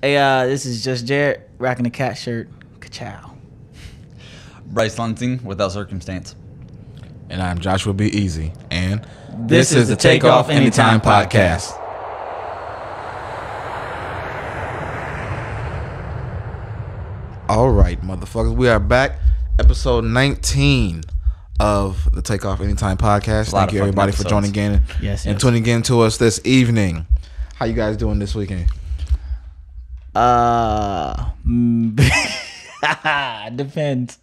Hey, this is just Jared rocking the cat shirt. Ka-chow. Bryce Lansing, Without Circumstance. And I'm Joshua B. Easy. And This is the Take Off Anytime podcast. All right, motherfuckers. We are back. Episode 19 of the Take Off Anytime podcast. Thank you, everybody, for joining in and tuning in to us this evening. How you guys doing this weekend? Depends.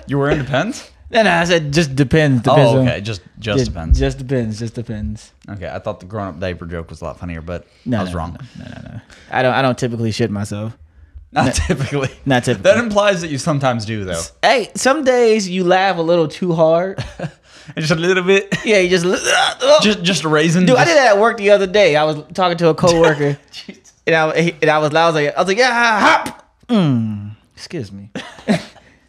You were in Depends? No, I said just depends. Oh, okay. Just depends. Just depends. Okay, I thought the grown-up diaper joke was a lot funnier, but No, I was wrong. No. I don't typically shit myself. Not typically. Not typically. That implies that you sometimes do, though. Hey, some days you laugh a little too hard. Just a little bit. Yeah, you Just a raisin. Dude, I did that at work the other day. I was talking to a coworker, and I was like, yeah, hop. Excuse me.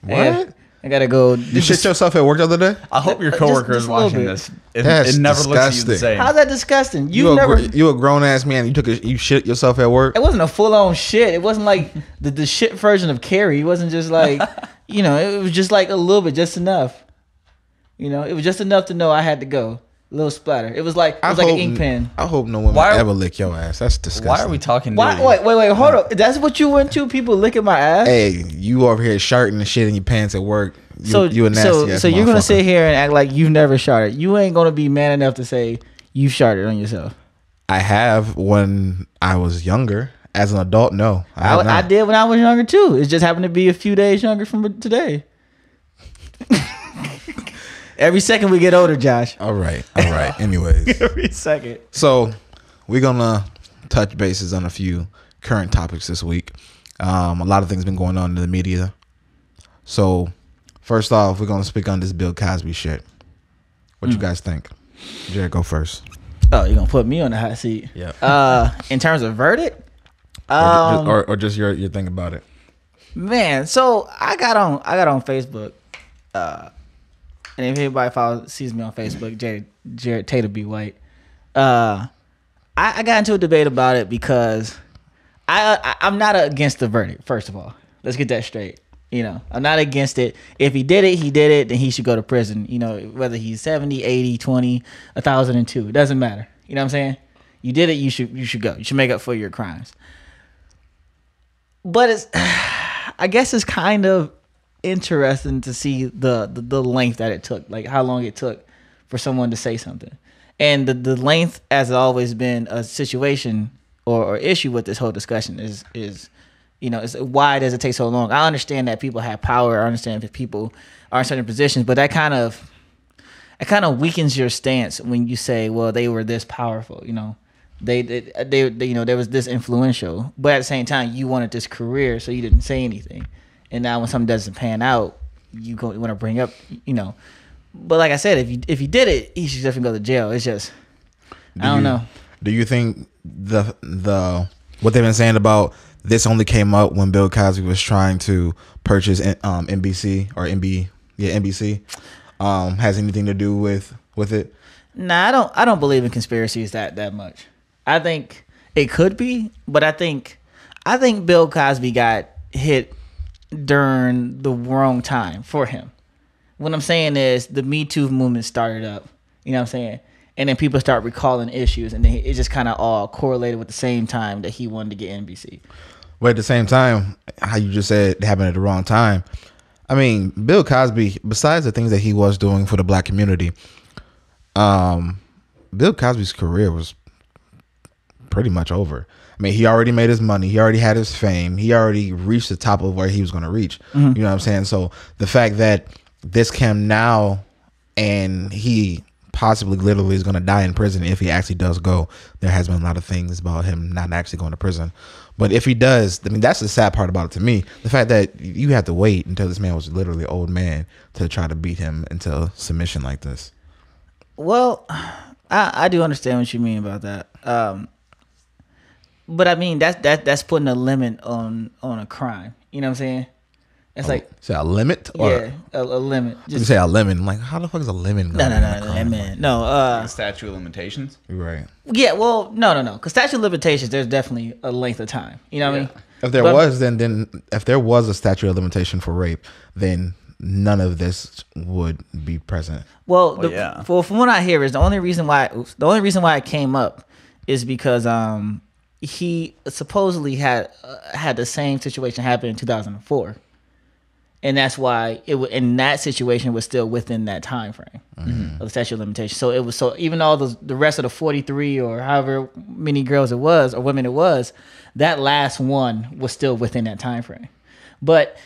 What? I gotta go. You shit yourself at work the other day? I hope your coworker just is a little watching bit. this. That's It never looks at you the disgusting. same. How's that disgusting? You a grown ass man. You shit yourself at work? It wasn't a full on shit. It wasn't like the shit version of Carrie. It wasn't just like, it was just like a little bit, just enough. It was just enough to know I had to go. A little splatter. It was like an ink pen. I hope no woman ever lick your ass. That's disgusting. Why are we talking? Wait, hold up. That's what you went to? People licking my ass? Hey, you over here sharting and shit in your pants at work. You a nasty ass So you're gonna motherfucker. sit here and act like you've never sharted. You ain't gonna be man enough to say you've sharted on yourself. I have when I was younger. As an adult, no. I did when I was younger too. It just happened to be a few days younger from today. Every second we get older, Josh. All right. Anyways, Every second. so we're gonna touch bases on a few current topics this week. A lot of things been going on in the media. So first off, we're gonna speak on this Bill Cosby shit. What you guys think? Jared, go first. Oh, you're gonna put me on the hot seat. Yeah. In terms of verdict, or just your thing about it. man. So I got on Facebook, and if anybody sees me on Facebook, Jared Tater B. White. I got into a debate about it because I'm not against the verdict. First of all, let's get that straight. I'm not against it. If he did it, then he should go to prison. Whether he's 70, 80, 20, 1,002, it doesn't matter. You know what I'm saying? You did it, you should go. You should make up for your crimes. But I guess it's kind of interesting to see the length that it took, like how long it took for someone to say something. And the length has always been a situation or issue with this whole discussion is why does it take so long? I understand that people have power. I understand that people are in certain positions, but that kind of weakens your stance when you say, well, they were this powerful, they there was this influential, but at the same time you wanted this career, so you didn't say anything. And now when something doesn't pan out, you want to bring up, but like I said, if you did it, he should definitely go to jail. It's just, I don't know. Do you think the what they've been saying about this only came up when Bill Cosby was trying to purchase NBC or NBC has anything to do with it? Nah, I don't believe in conspiracies that much. I think it could be, but I think Bill Cosby got hit during the wrong time for him. What I'm saying is the Me Too movement started up, you know what I'm saying? And then people start recalling issues, and then it just kind of all correlated with the same time that he wanted to get NBC. But at the same time, how you just said it happened at the wrong time. I mean, Bill Cosby, besides the things that he was doing for the black community, Bill Cosby's career was pretty much over. I mean, he already made his money. He already had his fame. He already reached the top of where he was going to reach. Mm-hmm. You know what I'm saying? So the fact that this came now and he possibly literally is going to die in prison if he actually does go, there has been a lot of things about him not actually going to prison. But if he does, I mean, that's the sad part about it to me. The fact that you had to wait until this man was literally an old man to try to beat him into submission like this. Well, I do understand what you mean about that. But I mean, that's putting a limit on a crime. You know what I'm saying? It's like say a limit or yeah, a limit. you say a lemon. I'm like, how the fuck is a lemon going? No, lemon. No, Statute of limitations. You're right. yeah, well, no. Because statute of limitations, there's definitely a length of time. You know what I mean? If there But- was, then if there was a statute of limitation for rape, then none of this would be present. Well, yeah. From what I hear is the only reason why it came up is because he supposedly had the same situation happen in 2004, and that's why in that situation was still within that time frame of the statute of limitations. So it was even though the rest of the 43 or however many girls it was or women it was, that last one was still within that time frame. But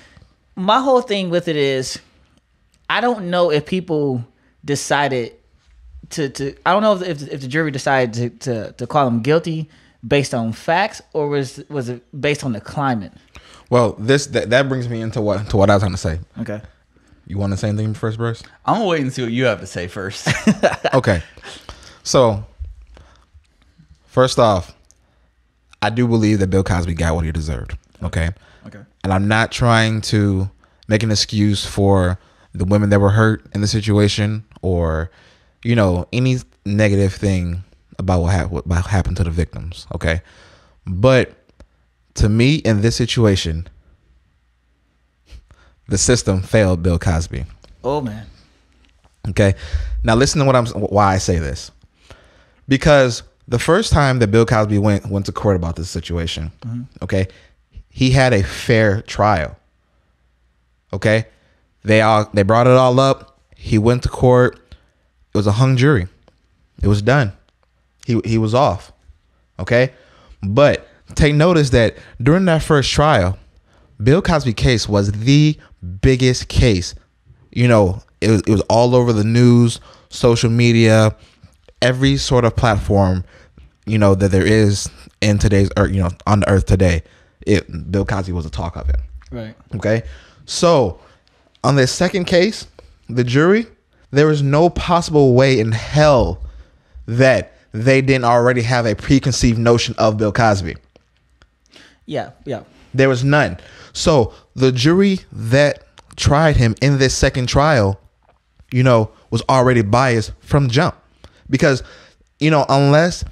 my whole thing with it is, I don't know if people decided to I don't know if the jury decided to call him guilty based on facts, or was it based on the climate? Well, that brings me into what I was going to say. Okay. You want to say anything first, Bruce? I'm gonna wait and see what you have to say first. Okay. So, first off, I do believe that Bill Cosby got what he deserved. Okay. Okay. And I'm not trying to make an excuse for the women that were hurt in the situation, or, any negative thing about what happened to the victims. Okay. But to me, in this situation, the system failed Bill Cosby. Oh man. Okay. Now listen to why I say this. Because the first time that Bill Cosby went to court about this situation, okay, he had a fair trial. Okay. They brought it all up. He went to court. It was a hung jury. It was done. He was off. Okay. But take notice that during that first trial, Bill Cosby case was the biggest case. It was all over the news, social media, every sort of platform, that there is in today's earth, on the earth today. Bill Cosby was the talk of it. Right. Okay. So on this second case, the jury, there was no possible way in hell that they didn't already have a preconceived notion of Bill Cosby. Yeah. There was none. So the jury that tried him in this second trial, was already biased from jump, because, unless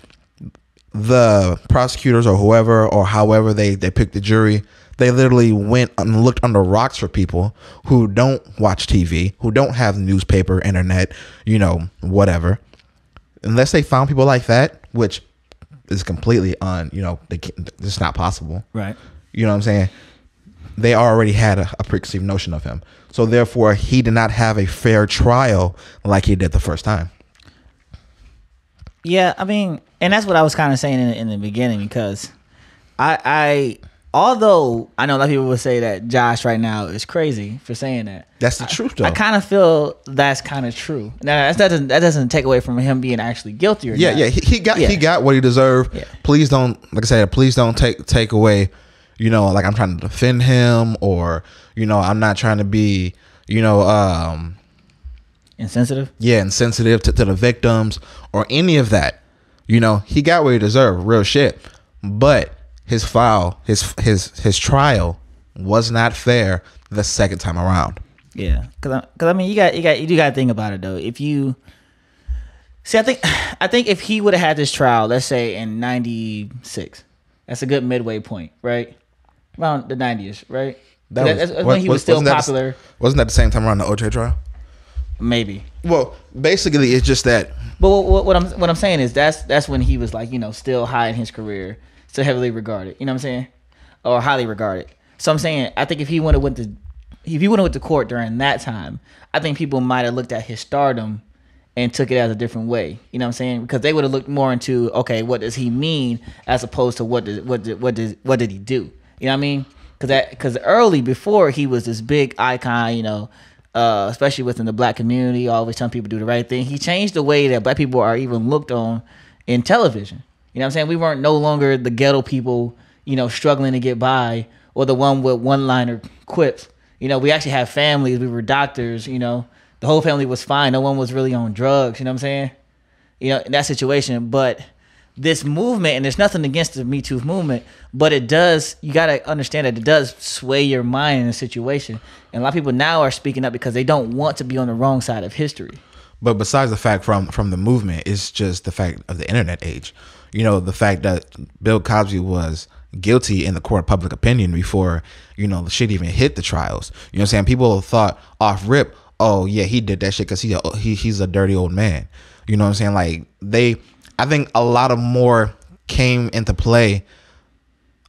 the prosecutors or whoever or however they picked the jury, they literally went and looked under rocks for people who don't watch TV, who don't have newspaper, internet, whatever. Unless they found people like that, which is completely it's not possible. Right. You know what I'm saying? They already had a preconceived notion of him. So therefore, he did not have a fair trial like he did the first time. Yeah, I mean, and that's what I was kind of saying in the beginning, because although I know a lot of people would say that Josh right now is crazy for saying that. That's the truth, though. I kind of feel that's kind of true. Now that doesn't take away from him being actually guilty or not. Yeah. He got what he deserved. Yeah. Please don't, like I said, please don't take away, like I'm trying to defend him, or, I'm not trying to be, Insensitive. Yeah, insensitive to the victims or any of that. He got what he deserved, real shit. But his trial was not fair the second time around. Yeah, because I mean, you do got to think about it though. If you see, I think if he would have had this trial, let's say in '96, that's a good midway point, right? Around the '90s, right? That's when he was still popular. Wasn't that the same time around the OJ trial? Maybe. Well, basically, it's just that. But what I'm saying is that's when he was like, still high in his career, still heavily regarded. You know what I'm saying? Or highly regarded. So I'm saying, I think if he would have went to court during that time, I think people might have looked at his stardom and took it as a different way. You know what I'm saying? Because they would have looked more into, okay, what does he mean, as opposed to what did he do? You know what I mean? Because early, before he was this big icon, especially within the black community, always telling people to do the right thing. He changed the way that black people are even looked on in television. You know what I'm saying? We weren't no longer the ghetto people, struggling to get by, or the one with one-liner quips. We actually have families. We were doctors, the whole family was fine. No one was really on drugs, you know what I'm saying? In that situation. But this movement, and there's nothing against the Me Too movement, but it does, you got to understand that it does sway your mind in a situation. And a lot of people now are speaking up because they don't want to be on the wrong side of history. But besides the fact from the movement, it's just the fact of the internet age. You know, the fact that Bill Cosby was guilty in the court of public opinion before, you know, the shit even hit the trials. You know what I'm saying? People thought off rip, oh yeah, he did that shit because he's a dirty old man. You know what I'm saying? Like I think a lot of more came into play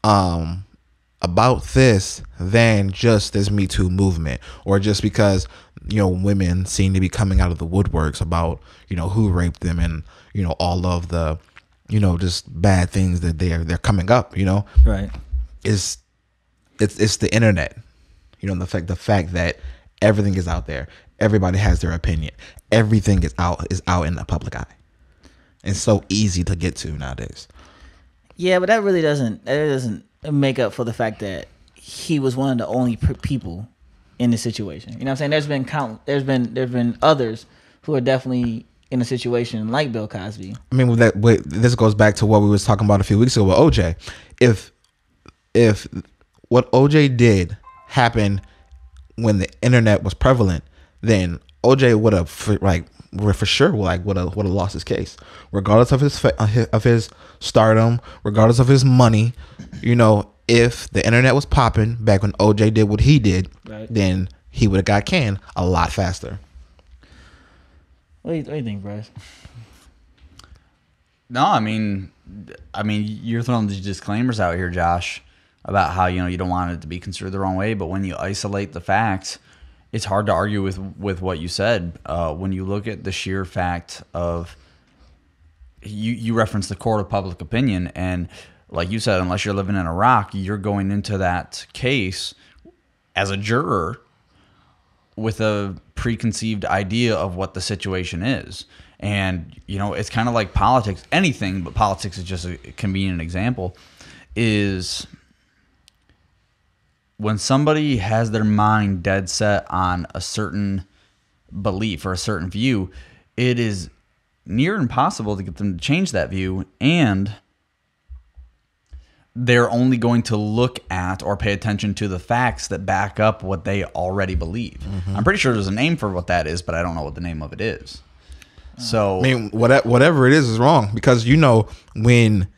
about this than just this Me Too movement, or just because, you know, women seem to be coming out of the woodworks about, you know, who raped them and, you know, all of the, you know, just bad things that they're coming up, you know. Right. It's the internet. You know, the fact that everything is out there. Everybody has their opinion. Everything is out in the public eye. It's so easy to get to nowadays. Yeah, but that really doesn't make up for the fact that he was one of the only people in the situation. You know what I'm saying? There's been others who are definitely in a situation like Bill Cosby. I mean, this goes back to what we was talking about a few weeks ago with OJ. If what OJ did happened when the internet was prevalent, then OJ would have for sure would have lost his case, regardless of his stardom, regardless of his money. You know, if the internet was popping back when OJ did what he did, right, then he would have got canned a lot faster. What do you think, Bryce? No, I mean, you're throwing these disclaimers out here, Josh, about how, you know, you don't want it to be construed the wrong way, but when you isolate the facts, it's hard to argue with what you said. When you look at the sheer fact of, you referenced the court of public opinion, and like you said, unless you're living in Iraq, you're going into that case as a juror with a preconceived idea of what the situation is. And, you know, it's kind of like politics. Anything but politics is just a convenient example. Is when somebody has their mind dead set on a certain belief or a certain view, it is near impossible to get them to change that view, and they're only going to look at or pay attention to the facts that back up what they already believe. Mm-hmm. I'm pretty sure there's a name for what that is, but I don't know what the name of it is. So I mean, whatever it is wrong, because, you know, when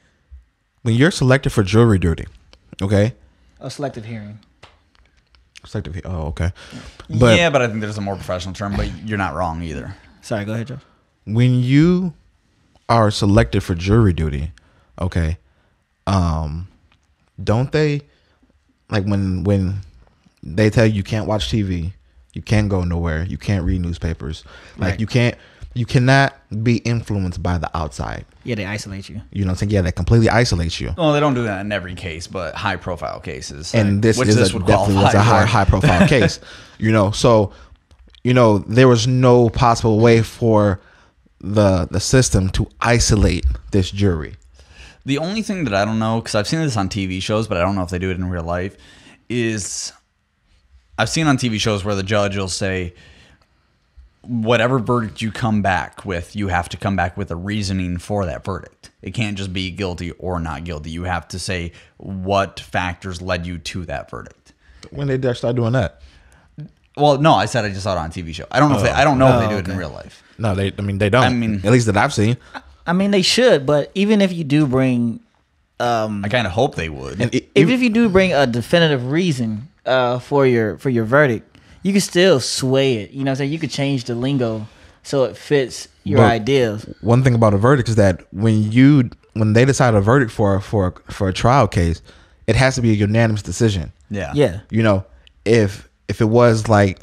you're selected for jury duty, okay? A selective hearing. Oh, okay. But I think there's a more professional term, but you're not wrong either. Sorry, go ahead, Joe. When you are selected for jury duty, okay, don't they, like, when they tell you can't watch TV, you can't go nowhere, you can't read newspapers, like, right, you cannot be influenced by the outside. Yeah, they isolate you. You know what I'm saying? Yeah, they completely isolate you. Well, they don't do that in every case, but high profile cases. And this definitely was a high profile case. You know, so, you know, there was no possible way for the system to isolate this jury. The only thing that I don't know, because I've seen this on TV shows, but I don't know if they do it in real life, is I've seen on TV shows where the judge will say, whatever verdict you come back with, you have to come back with a reasoning for that verdict. It can't just be guilty or not guilty. You have to say what factors led you to that verdict. When did they start doing that? Well, no, I said I just saw it on a TV show. I don't know if they do it in real life. No, they don't. I mean, at least that I've seen. I mean, they should, but even if you do bring, I kind of hope they would. If you do bring a definitive reason for your verdict, you can still sway it. You know what I'm saying? You could change the lingo so it fits your ideas. One thing about a verdict is that when they decide a verdict for a trial case, it has to be a unanimous decision. Yeah. You know, if it was like,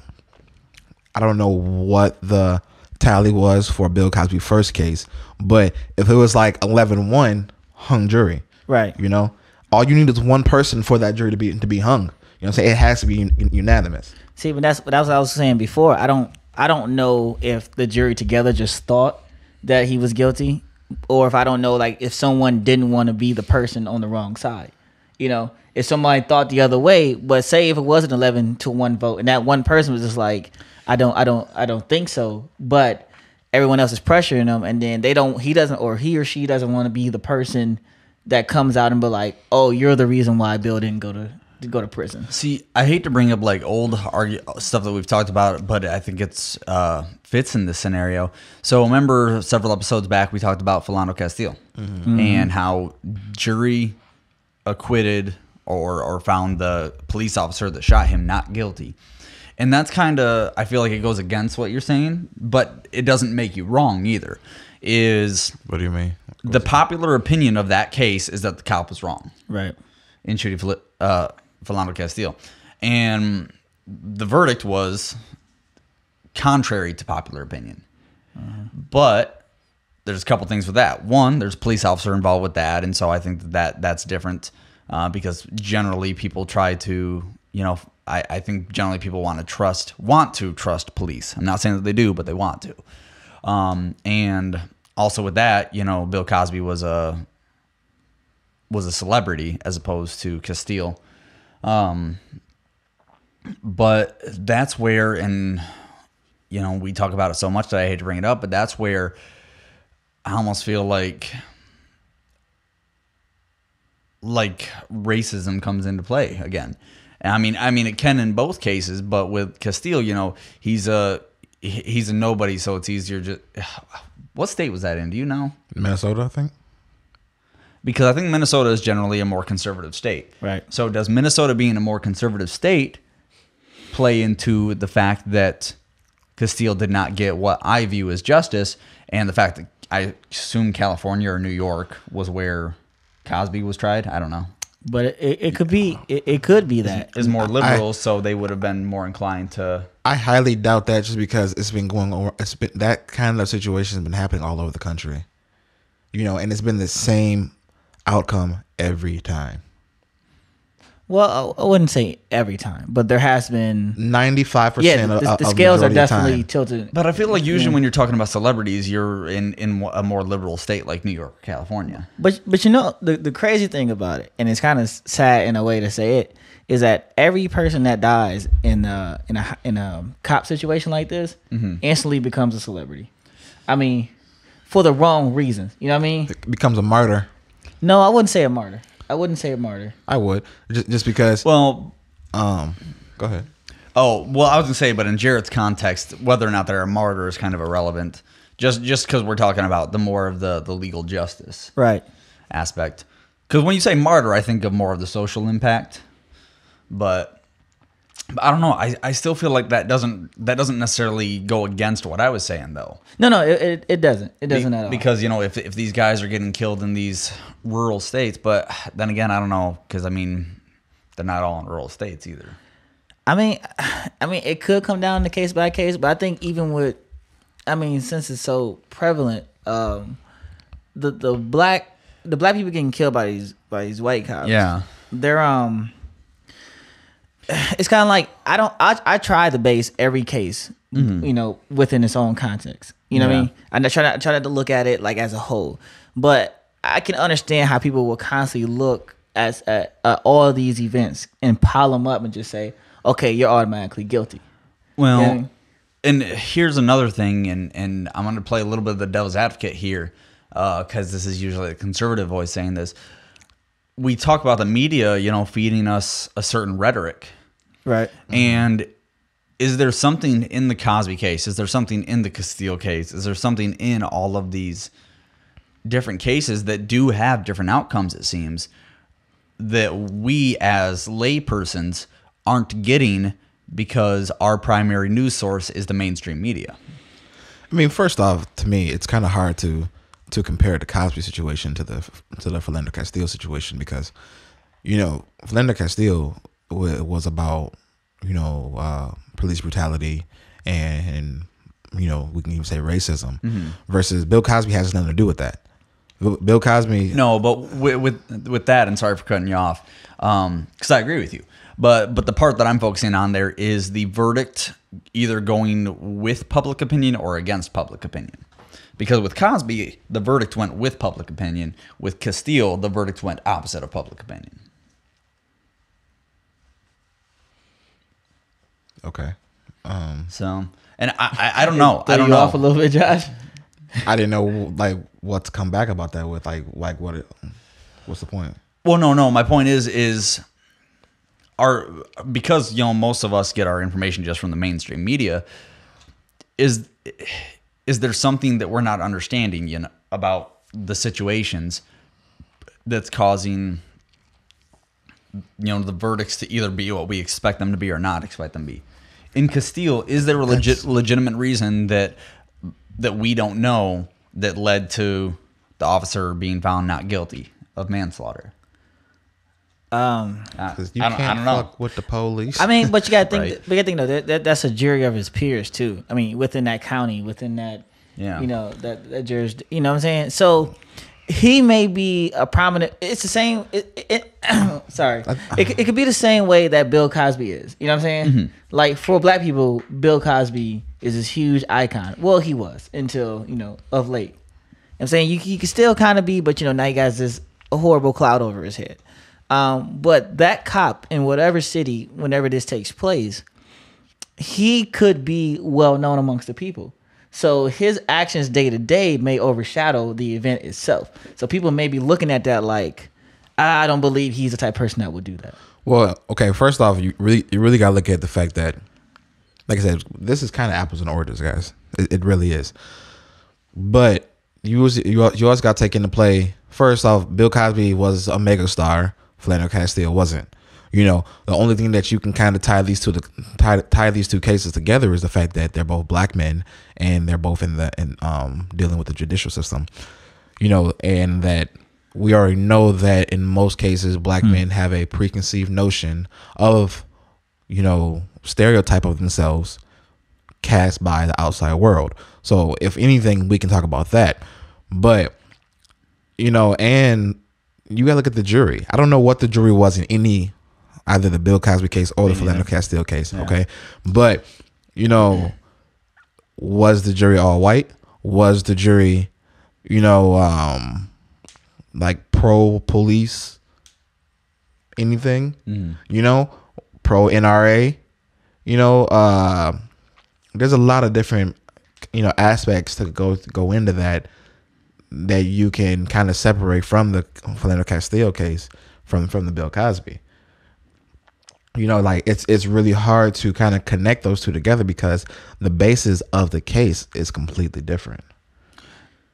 I don't know what the tally was for Bill Cosby's first case, but if it was like 11-1, hung jury. Right. You know, all you need is one person for that jury to be hung. You know what I'm saying? It has to be unanimous. See, but that's what I was saying before. I don't know if the jury together just thought that he was guilty, or if I don't know, like, if someone didn't want to be the person on the wrong side. You know, if somebody thought the other way, but say if it was an 11-1 vote and that one person was just like, I don't think so. But everyone else is pressuring him, and then he or she doesn't want to be the person that comes out and be like, oh, you're the reason why Bill didn't go to prison. See, I hate to bring up like old stuff that we've talked about, but I think it's fits in this scenario. So remember several episodes back, we talked about Philando Castile and how jury acquitted or found the police officer that shot him not guilty. And that's kind of, I feel like it goes against what you're saying, but it doesn't make you wrong either. What do you mean? The popular opinion of that case is that the cop was wrong. Right. In shooting Philando Castile. And the verdict was contrary to popular opinion. But there's a couple things with that. One, there's a police officer involved with that, and so I think that's different because generally people try to, I think generally people want to trust police. I'm not saying that they do, but they want to. And also with that, Bill Cosby was a celebrity as opposed to Castile. But that's where, and we talk about it so much that I hate to bring it up, but that's where I almost feel like racism comes into play again. I mean it can in both cases, but with Castile, he's a nobody, so it's easier. Just what state was that in? Do you know? Minnesota, I think. Because I think Minnesota is generally a more conservative state. Right. So does Minnesota being a more conservative state play into the fact that Castile did not get what I view as justice, and the fact that I assume California or New York was where Cosby was tried? I don't know. But it could be it could be that Is more liberal, so they would have been more inclined to. I highly doubt that, just because it's been going on. It's been that kind of situation has been happening all over the country, and it's been the same outcome every time. Well, I wouldn't say every time, but there has been 95%. Yeah, the scales are definitely tilted. But I feel like usually when you're talking about celebrities, you're in a more liberal state like New York or California. But the crazy thing about it, and it's kind of sad in a way to say it, is that every person that dies in a cop situation like this instantly becomes a celebrity. I mean, for the wrong reasons. You know what I mean? It becomes a martyr. No, I wouldn't say a martyr. I would just because. Well, go ahead. Oh, well, I was gonna say, but in Jarrett's context, whether or not they're a martyr is kind of irrelevant. Just because we're talking about the more of the legal justice aspect. Because when you say martyr, I think of more of the social impact. But I don't know. I still feel like that doesn't necessarily go against what I was saying, though. No, it doesn't. It doesn't at all. Because if these guys are getting killed in these rural states, but then again, I don't know, because they're not all in rural states either. I mean, it could come down to case by case, but I think even with, since it's so prevalent, the black people getting killed by these white cops. Yeah, they're it's kind of like I try to base every case, within its own context. You know what I mean? I try not to look at it like as a whole, but I can understand how people will constantly look at all these events and pile them up and just say, okay, you're automatically guilty. Well, You know what I mean? and here's another thing, and I'm going to play a little bit of the devil's advocate here, because this is usually a conservative voice saying this. We talk about the media, feeding us a certain rhetoric. Right. And is there something in the Cosby case? Is there something in the Castile case? Is there something in all of these different cases that do have different outcomes, it seems, that we as laypersons aren't getting because our primary news source is the mainstream media? First off, to me, it's kind of hard to compare the Cosby situation to the Philando Castile situation, because Philando Castile was about police brutality and we can even say racism, versus Bill Cosby has nothing to do with that. Bill Cosby. No, but with that, and sorry for cutting you off, because I agree with you. But the part that I'm focusing on there is the verdict either going with public opinion or against public opinion. Because with Cosby, the verdict went with public opinion. With Castile, the verdict went opposite of public opinion. Okay. So, and I don't know. Throw I don't you know. off a little bit, Josh. I didn't know like what to come back about that with. Like what's the point? Well, no. My point is because most of us get our information just from the mainstream media. Is there something that we're not understanding, about the situations that's causing, the verdicts to either be what we expect them to be or not expect them to be? In Castile, is there a legitimate reason that we don't know that led to the officer being found not guilty of manslaughter? Because you I can't don't know. fuck with the police. I mean, but you gotta think. Right. We gotta think though that's a jury of his peers too. I mean, within that county, within that, Yeah. that jurisdiction. You know what I'm saying? So he may be a prominent. It's the same. Sorry, it could be the same way that Bill Cosby is. You know what I'm saying? Mm-hmm. Like for black people, Bill Cosby is this huge icon. Well, he was until of late. You know what I'm saying you can still kind of be, but now he got this a horrible cloud over his head. But that cop in whatever city, whenever this takes place, he could be well known amongst the people. So his actions day to day may overshadow the event itself. So people may be looking at that like, I don't believe he's the type of person that would do that. Well, okay. First off, you really got to look at the fact that, like I said, this is kind of apples and oranges, guys. It really is. But you always got to take into play. First off, Bill Cosby was a mega star. Philando Castile wasn't. The only thing that you can kind of tie these two cases together is the fact that they're both black men and they're both in dealing with the judicial system. And that we already know that in most cases black men have a preconceived notion of stereotype of themselves cast by the outside world. So if anything, we can talk about that. But and you gotta look at the jury. I don't know what the jury was in either the Bill Cosby case or the Philando Castile case. Yeah. Okay. But, was the jury all white? Was the jury, like pro police, anything, pro NRA, there's a lot of different, aspects to go into that you can kind of separate from the Philando Castile case from the Bill Cosby. Like it's really hard to kind of connect those two together because the basis of the case is completely different.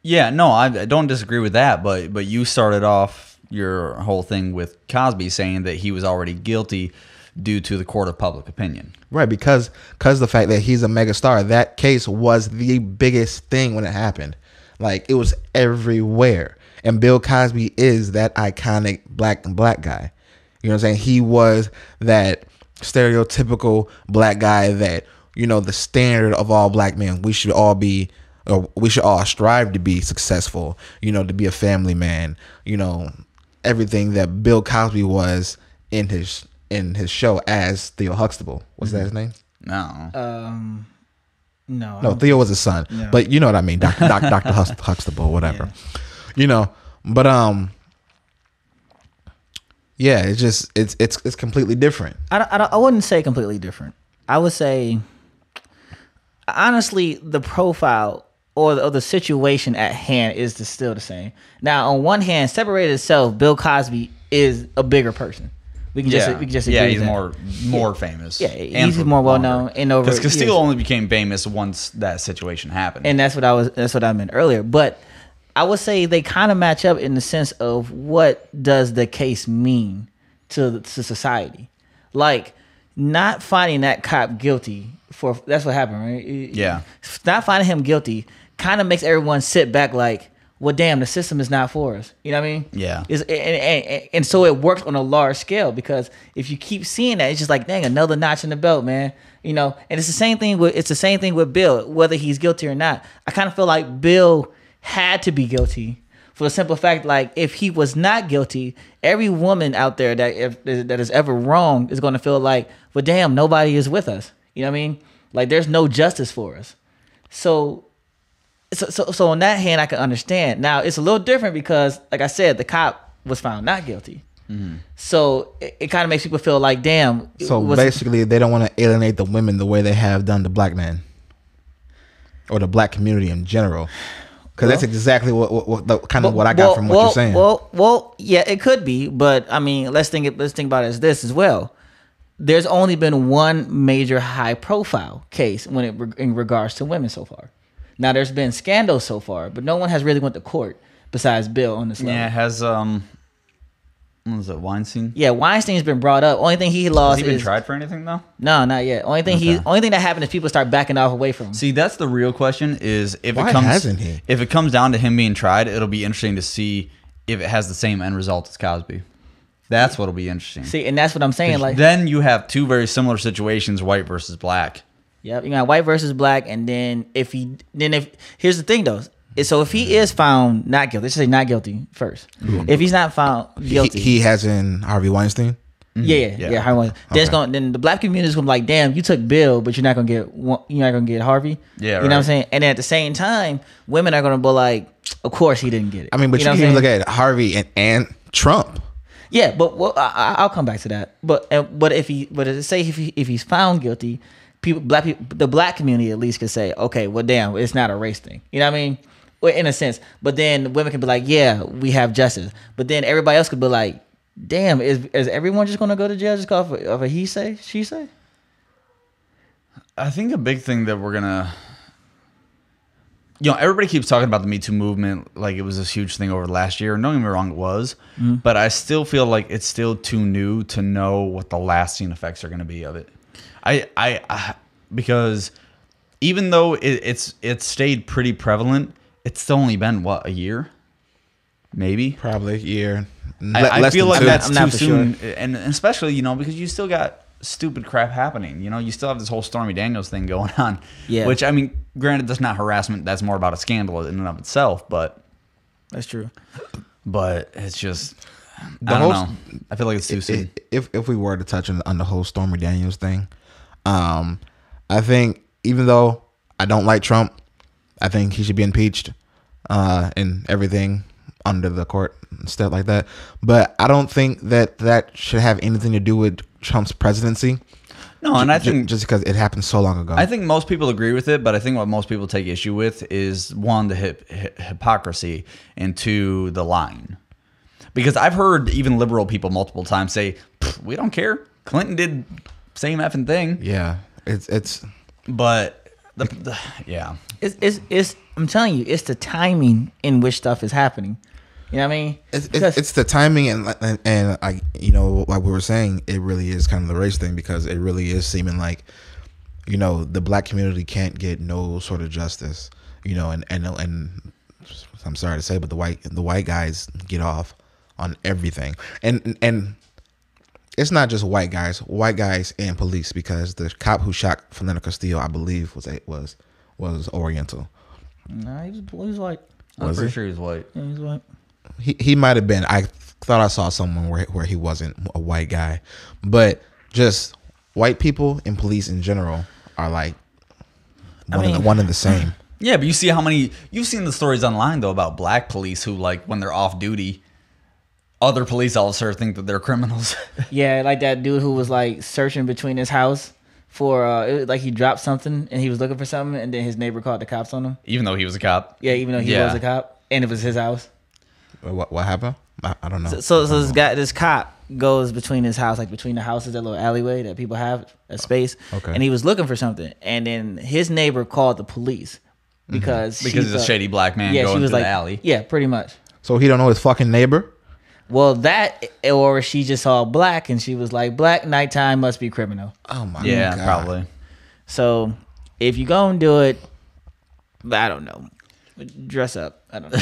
Yeah, no, I don't disagree with that, but you started off your whole thing with Cosby saying that he was already guilty due to the court of public opinion. Right, because the fact that he's a megastar, that case was the biggest thing when it happened. Like, it was everywhere. And Bill Cosby is that iconic black guy. You know what I'm saying? He was that stereotypical black guy that, the standard of all black men. We should all strive to be successful, to be a family man, everything that Bill Cosby was in his show as Theo Huxtable. What's that his name? No. No, Theo was his son, no. But you know what I mean, Dr. Huxtable, whatever. Yeah. But yeah, it's just it's completely different. I wouldn't say completely different. I would say, honestly, the profile or the situation at hand is still the same. Now, on one hand, separated itself, Bill Cosby is a bigger person. We can just agree he's that. more famous. Yeah, he's more well known and over. Because Castile only became famous once that situation happened. And that's what I meant earlier. But I would say they kind of match up in the sense of what does the case mean to society, like not finding that cop guilty for that's what happened, right? Yeah, not finding him guilty kind of makes everyone sit back like, well, damn, the system is not for us. You know what I mean? Yeah. And so it works on a large scale because if you keep seeing that, it's just like, dang, another notch in the belt, man. And it's the same thing with Bill, whether he's guilty or not. I kind of feel like Bill had to be guilty for the simple fact, like, if he was not guilty, every woman out there that is ever wronged is going to feel like, well, damn, nobody is with us. You know what I mean? Like, there's no justice for us. So on that hand, I can understand. Now, it's a little different because, like I said, the cop was found not guilty. So it kind of makes people feel like, damn. So basically, they don't want to alienate the women the way they have done the black men or the black community in general. Because that's exactly what I got from what you're saying. Well, yeah, it could be, but I mean, let's think about it as this as well. There's only been one major high-profile case in regards to women so far. Now, there's been scandals so far, but no one has really went to court besides Bill on this level. Yeah, has what was it, Weinstein? Yeah, Weinstein's been brought up. Only thing he lost Has he been tried for anything though? No, not yet. Only thing that happened is people start backing off away from him. See, that's the real question. Is Why hasn't he? If it comes down to him being tried, it'll be interesting to see if it has the same end result as Cosby. That's what'll be interesting. See, and that's what I'm saying. Like, then you have two very similar situations: white versus black. Yep, you got white versus black, and then if here's the thing though. So if he is found not guilty, let's just say not guilty first. If he's not found guilty, he has in Harvey Weinstein. Yeah. Harvey Weinstein. Then the black community is gonna be like, damn, you took Bill, but you're not gonna get Harvey. Yeah, you know what I'm saying. And then at the same time, women are gonna be like, of course he didn't get it. I mean, but you can even look at Harvey and Trump. Yeah, but I'll come back to that. But if he's found guilty, the black community at least could say, okay, well, damn, it's not a race thing. You know what I mean? Well, in a sense. But then women can be like, yeah, we have justice. But then everybody else could be like, damn, is everyone just gonna go to jail just off of a he say, she say? I think a big thing that we're gonna, everybody keeps talking about the Me Too movement like it was this huge thing over the last year. Don't get me wrong, it was. But I still feel like it's still too new to know what the lasting effects are going to be of it. I because even though it's stayed pretty prevalent, it's still only been what, a year, maybe, probably a year. I feel like that's too soon, sure. and especially because you still got stupid crap happening. You still have this whole Stormy Daniels thing going on. Yeah. Which, I mean, granted, that's not harassment. That's more about a scandal in and of itself. But That's true. But it's just, I don't know. I feel like it's too soon. If we were to touch on the whole Stormy Daniels thing, I think even though I don't like Trump, I think he should be impeached and everything under the court and stuff like that. But I don't think that should have anything to do with Trump's presidency. No, and I think just because it happened so long ago. I think most people agree with it, but I think what most people take issue with is one, the hypocrisy, and two, the lying. Because I've heard even liberal people multiple times say, "We don't care. Clinton did same effing thing." Yeah, it's. But yeah, it's. I'm telling you, it's the timing in which stuff is happening. You know what I mean? It's the timing and like like we were saying, it really is kind of the race thing, because it really is seeming like the black community can't get no sort of justice, and I'm sorry to say, but the white guys get off on everything, and it's not just white guys and police, because the cop who shot Philando Castillo, I believe was Oriental. Nah, he was white. I'm pretty sure he's white. Yeah, he's white. He might have been. I thought I saw someone where he wasn't a white guy, but just white people and police in general are like one and the same. Yeah, but you see how many you've seen the stories online though about black police who, like, when they're off duty, other police officers think that they're criminals. Yeah, like that dude who was like searching between his house for like he dropped something and he was looking for something, and then his neighbor called the cops on him. Even though he was a cop. Yeah, even though he was a cop, and it was his house. What happened? I don't know. So this cop goes between his house, like between the houses, that little alleyway that people have, a space. Okay. And he was looking for something, and then his neighbor called the police because he's a shady black man going through the alley. Yeah, pretty much. So he don't know his fucking neighbor? Well, that, or she just saw black and she was like, black nighttime must be criminal. Oh my god. Yeah, probably. So if you go and do it, I don't know. Dress up. I don't know.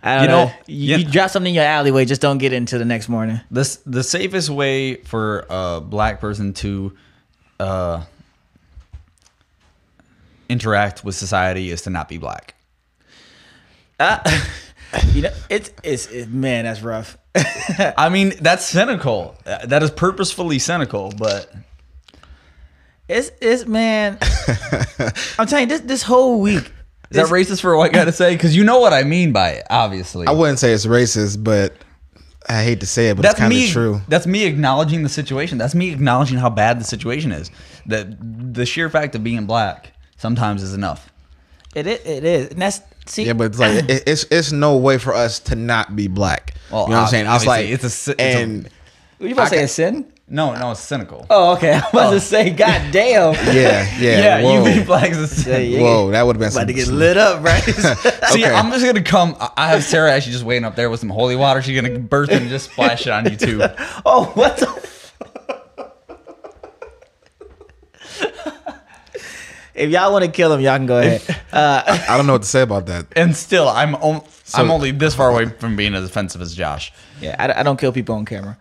I don't know. You drop something in your alleyway, just don't get into the next morning. The safest way for a black person to interact with society is to not be black. It's man, that's rough. I mean, that's cynical. That is purposefully cynical, but it's man. I'm telling you, this whole week. Is that racist for a white guy to say? Because you know what I mean by it, obviously. I wouldn't say it's racist, but I hate to say it, but it's kind of true. That's me acknowledging the situation. That's me acknowledging how bad the situation is. That the sheer fact of being black sometimes is enough. It is. And that's see. Yeah, but it's like it's no way for us to not be black. Well, you know what I'm saying? It's like it's You about to say a sin? no, it's cynical. Oh, okay. I'm about to say, God damn. yeah. You Whoa. being black is a sin. Whoa, that would have been About to get lit up, right? See, I'm just gonna come. I have Sarah actually just waiting up there with some holy water. She's gonna burst and just splash it on you too. Oh, what the? If y'all want to kill him, y'all can go ahead. I don't know what to say about that. And still, I'm only this far away from being as offensive as Josh. Yeah, I don't kill people on camera.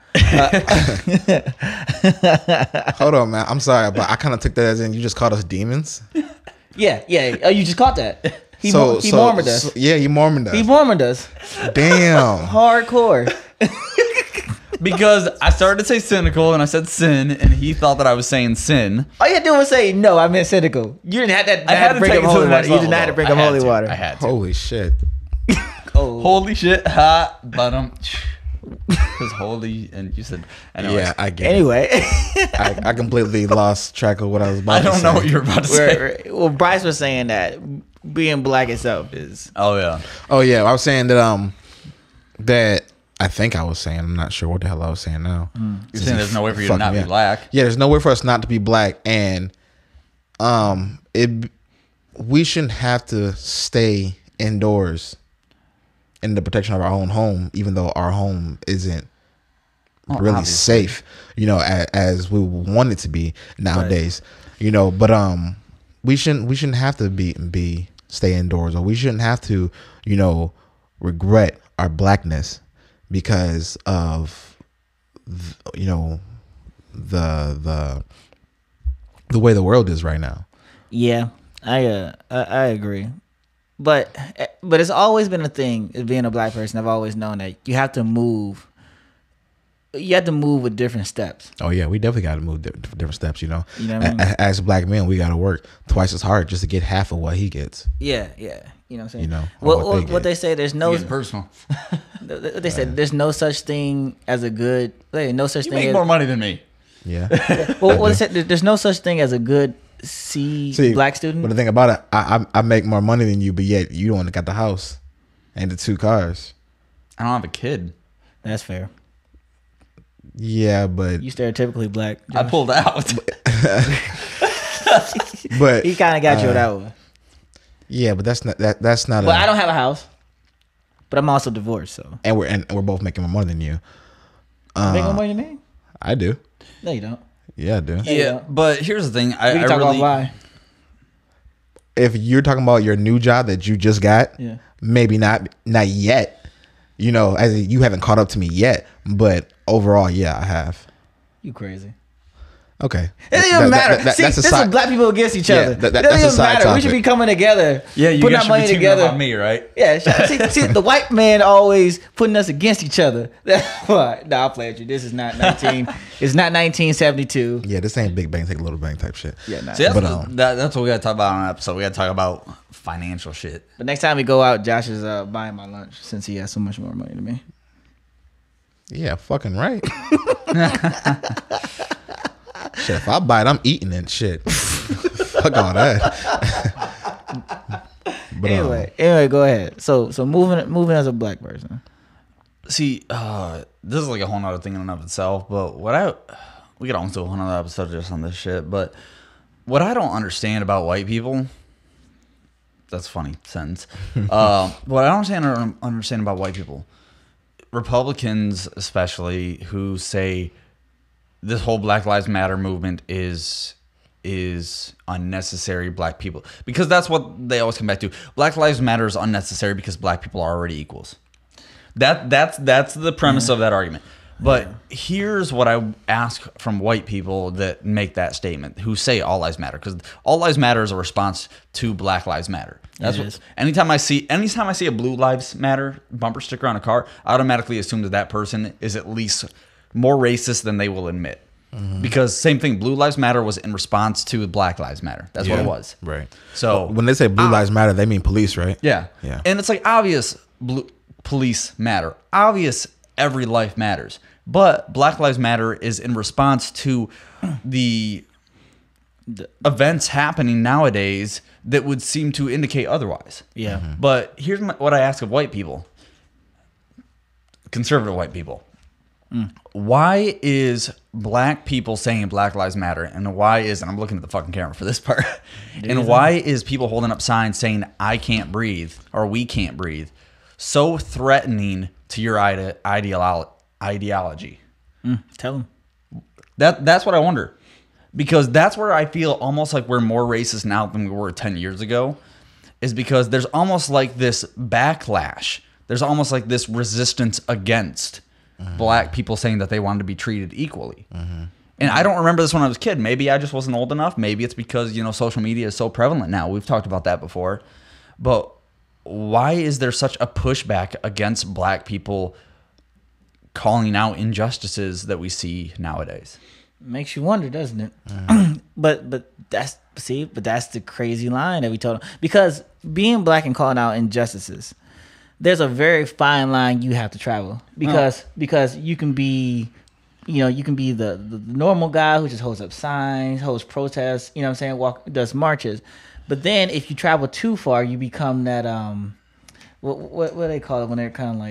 Hold on, man. I'm sorry, but I kind of took that as in you just called us demons. Yeah. Oh, you just caught that. He Mormoned us. Yeah, he Mormoned us. He Mormoned us. Damn. Hardcore. Because I started to say cynical and I said sin, and he thought that I was saying sin. All you had to do was say, no, I meant cynical. You didn't have to, I had to bring take up it to holy the water. next You level, did not have to though. bring I up had holy to. water. I had to. Holy shit. Oh. Holy shit, ha, bottom. Because holy, and you said, anyways. Yeah, I get Anyway. it. I completely lost track of what I was about I to say. don't know what you were about to say. Well, Bryce was saying that being black itself is. Oh, yeah. Oh, yeah. I was saying that, that I think I was saying, I'm not sure what the hell I was saying now. You're saying there's no way for you to not be black. Yeah, there's no way for us not to be black, and we shouldn't have to stay indoors in the protection of our own home, even though our home isn't really obviously. safe, as we want it to be nowadays. Right. But we shouldn't have to stay indoors, or we shouldn't have to, regret our blackness because of the way the world is right now. Yeah, I agree, but it's always been a thing as being a black person. I've always known that you have to move. You have to move with different steps. Oh yeah, we definitely got to move different steps. You know what I mean? As black men, we got to work twice as hard just to get half of what he gets. Yeah. You know what I'm saying? What they say, there's no personal. They said there's no such thing as a good. No such You thing. make as, more money than me. Yeah. Well, what they said, there's no such thing as a good black student. But the thing about it, I make more money than you, but yet you don't got the house and the 2 cars. I don't have a kid. That's fair. Yeah, but You stereotypically black. I pulled out. but He kind of got you with that one. Yeah, but that's not that's not. Well, I don't have a house, but I'm also divorced, so. And we're both making more money than you. You make more money than me? I do. No, you don't. Yeah, I do. Yeah, but here's the thing. We can talk about why. If you're talking about your new job that you just got, Yeah. maybe not yet. As in, you haven't caught up to me yet, but overall, yeah, I have. You crazy. Okay. It doesn't even matter. See, this is black people against each other. It doesn't even matter. We should be coming together. Yeah, you putting guys our should money be together. about me, right? Yeah. See, the white man always putting us against each other. That's why. No, I'll play with you. This is not 19. It's not 1972. Yeah, this ain't Big Bang Take a Little Bang type shit. Yeah, nah. See, that's, But, that's what we got to talk about on an episode. We got to talk about financial shit. But next time we go out, Josh is buying my lunch since he has so much more money than me. Yeah, fucking right. Shit, if I buy it, I'm eating it. Shit. Fuck all that. But, anyway, go ahead. So moving as a black person. See, this is like a whole nother thing in and of itself, but we could almost do a whole nother episode just on this shit, but what I don't understand about white people, that's a funny sentence. What I don't understand about white people, Republicans especially, who say this whole Black Lives Matter movement is unnecessary black people, because that's what they always come back to. Black Lives Matter is unnecessary because black people are already equals. That's the premise of that argument. But here's what I ask from white people that make that statement, who say all lives matter, because all lives matter is a response to Black Lives Matter. That's what. Anytime I see a Blue Lives Matter bumper sticker on a car, I automatically assume that person is at least more racist than they will admit. Mm-hmm. Because same thing, Blue Lives Matter was in response to Black Lives Matter. That's what it was. Right. So when they say Blue Lives Matter, they mean police, right? Yeah. Yeah. And it's like obvious police matter. Obvious every life matters. But Black Lives Matter is in response to the events happening nowadays that would seem to indicate otherwise. Yeah. But here's what I ask of white people, conservative white people. Why is black people saying Black Lives Matter, and why is, and I'm looking at the fucking camera for this part, and why is people holding up signs saying I can't breathe or we can't breathe so threatening to your ideology? Tell them. That's what I wonder, because that's where I feel almost like we're more racist now than we were 10 years ago, is because there's almost like this backlash. There's almost like this resistance against black people saying that they wanted to be treated equally. And I don't remember this when I was a kid. Maybe I just wasn't old enough. Maybe it's because, social media is so prevalent now. We've talked about that before. But why is there such a pushback against black people calling out injustices that we see nowadays? Makes you wonder, doesn't it? But that's the crazy line that we told them. Because being black and calling out injustices, there's a very fine line you have to travel. Because you can be, you can be the normal guy who just holds up signs, holds protests, does marches. But then if you travel too far, you become that what do they call it when they're kind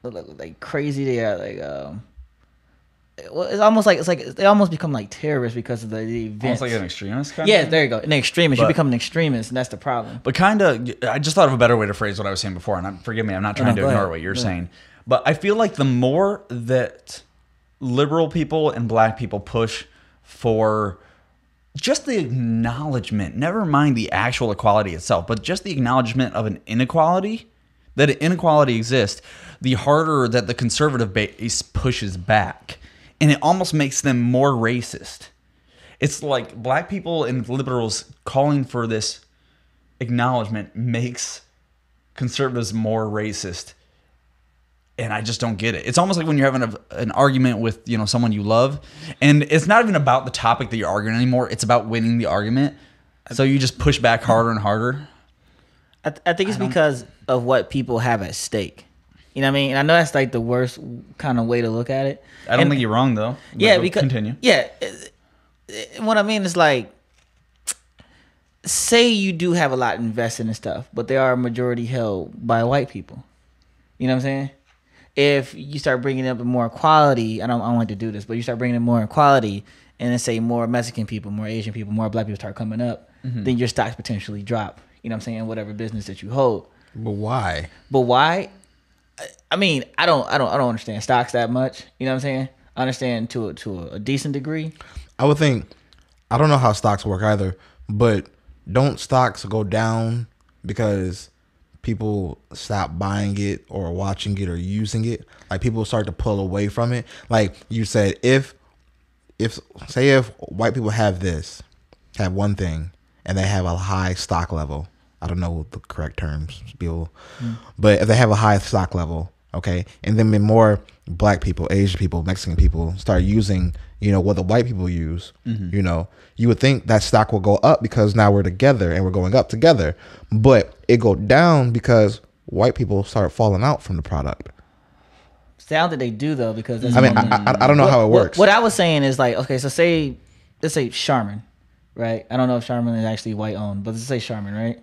of like crazy? They are like it's almost like they almost become like terrorists because of the events. Almost like an extremist kind Yeah, of? there you go. An extremist. You become an extremist, and that's the problem. But kind of, I just thought of a better way to phrase what I was saying before, and forgive me, I'm not trying to ignore what you're saying. But I feel like the more that liberal people and black people push for just the acknowledgement, never mind the actual equality itself, but just the acknowledgement of an inequality, that an inequality exists, the harder that the conservative base pushes back. And it almost makes them more racist. It's like black people and liberals calling for this acknowledgement makes conservatives more racist. And I just don't get it. It's almost like when you're having an argument with someone you love, and it's not even about the topic that you're arguing anymore. It's about winning the argument. So you just push back harder and harder. I think it's because of what people have at stake. You know what I mean? And I know that's like the worst kind of way to look at it. I don't think you're wrong though. Yeah, because continue. Yeah, what I mean is like, say you do have a lot invested in stuff, but they are a majority held by white people. You know what I'm saying? If you start bringing up more equality, I don't like to do this, but you start bringing in more equality, and then say more Mexican people, more Asian people, more black people start coming up, then your stocks potentially drop. You know what I'm saying? Whatever business that you hold. But why? I mean, I don't understand stocks that much. You know what I'm saying? I understand to a decent degree. I would think, I don't know how stocks work either, but don't stocks go down because people stop buying it or watching it or using it? Like people start to pull away from it. Like you said, if white people have one thing and they have a high stock level, I don't know the correct terms, but if they have a high stock level, okay, and then more black people, Asian people, Mexican people start using, what the white people use, you would think that stock will go up because now we're together and we're going up together, but it go down because white people start falling out from the product. Sound that they do though, because that's I don't know how it works. What I was saying is like, okay, so let's say Charmin, right? I don't know if Charmin is actually white owned, but let's say Charmin, right?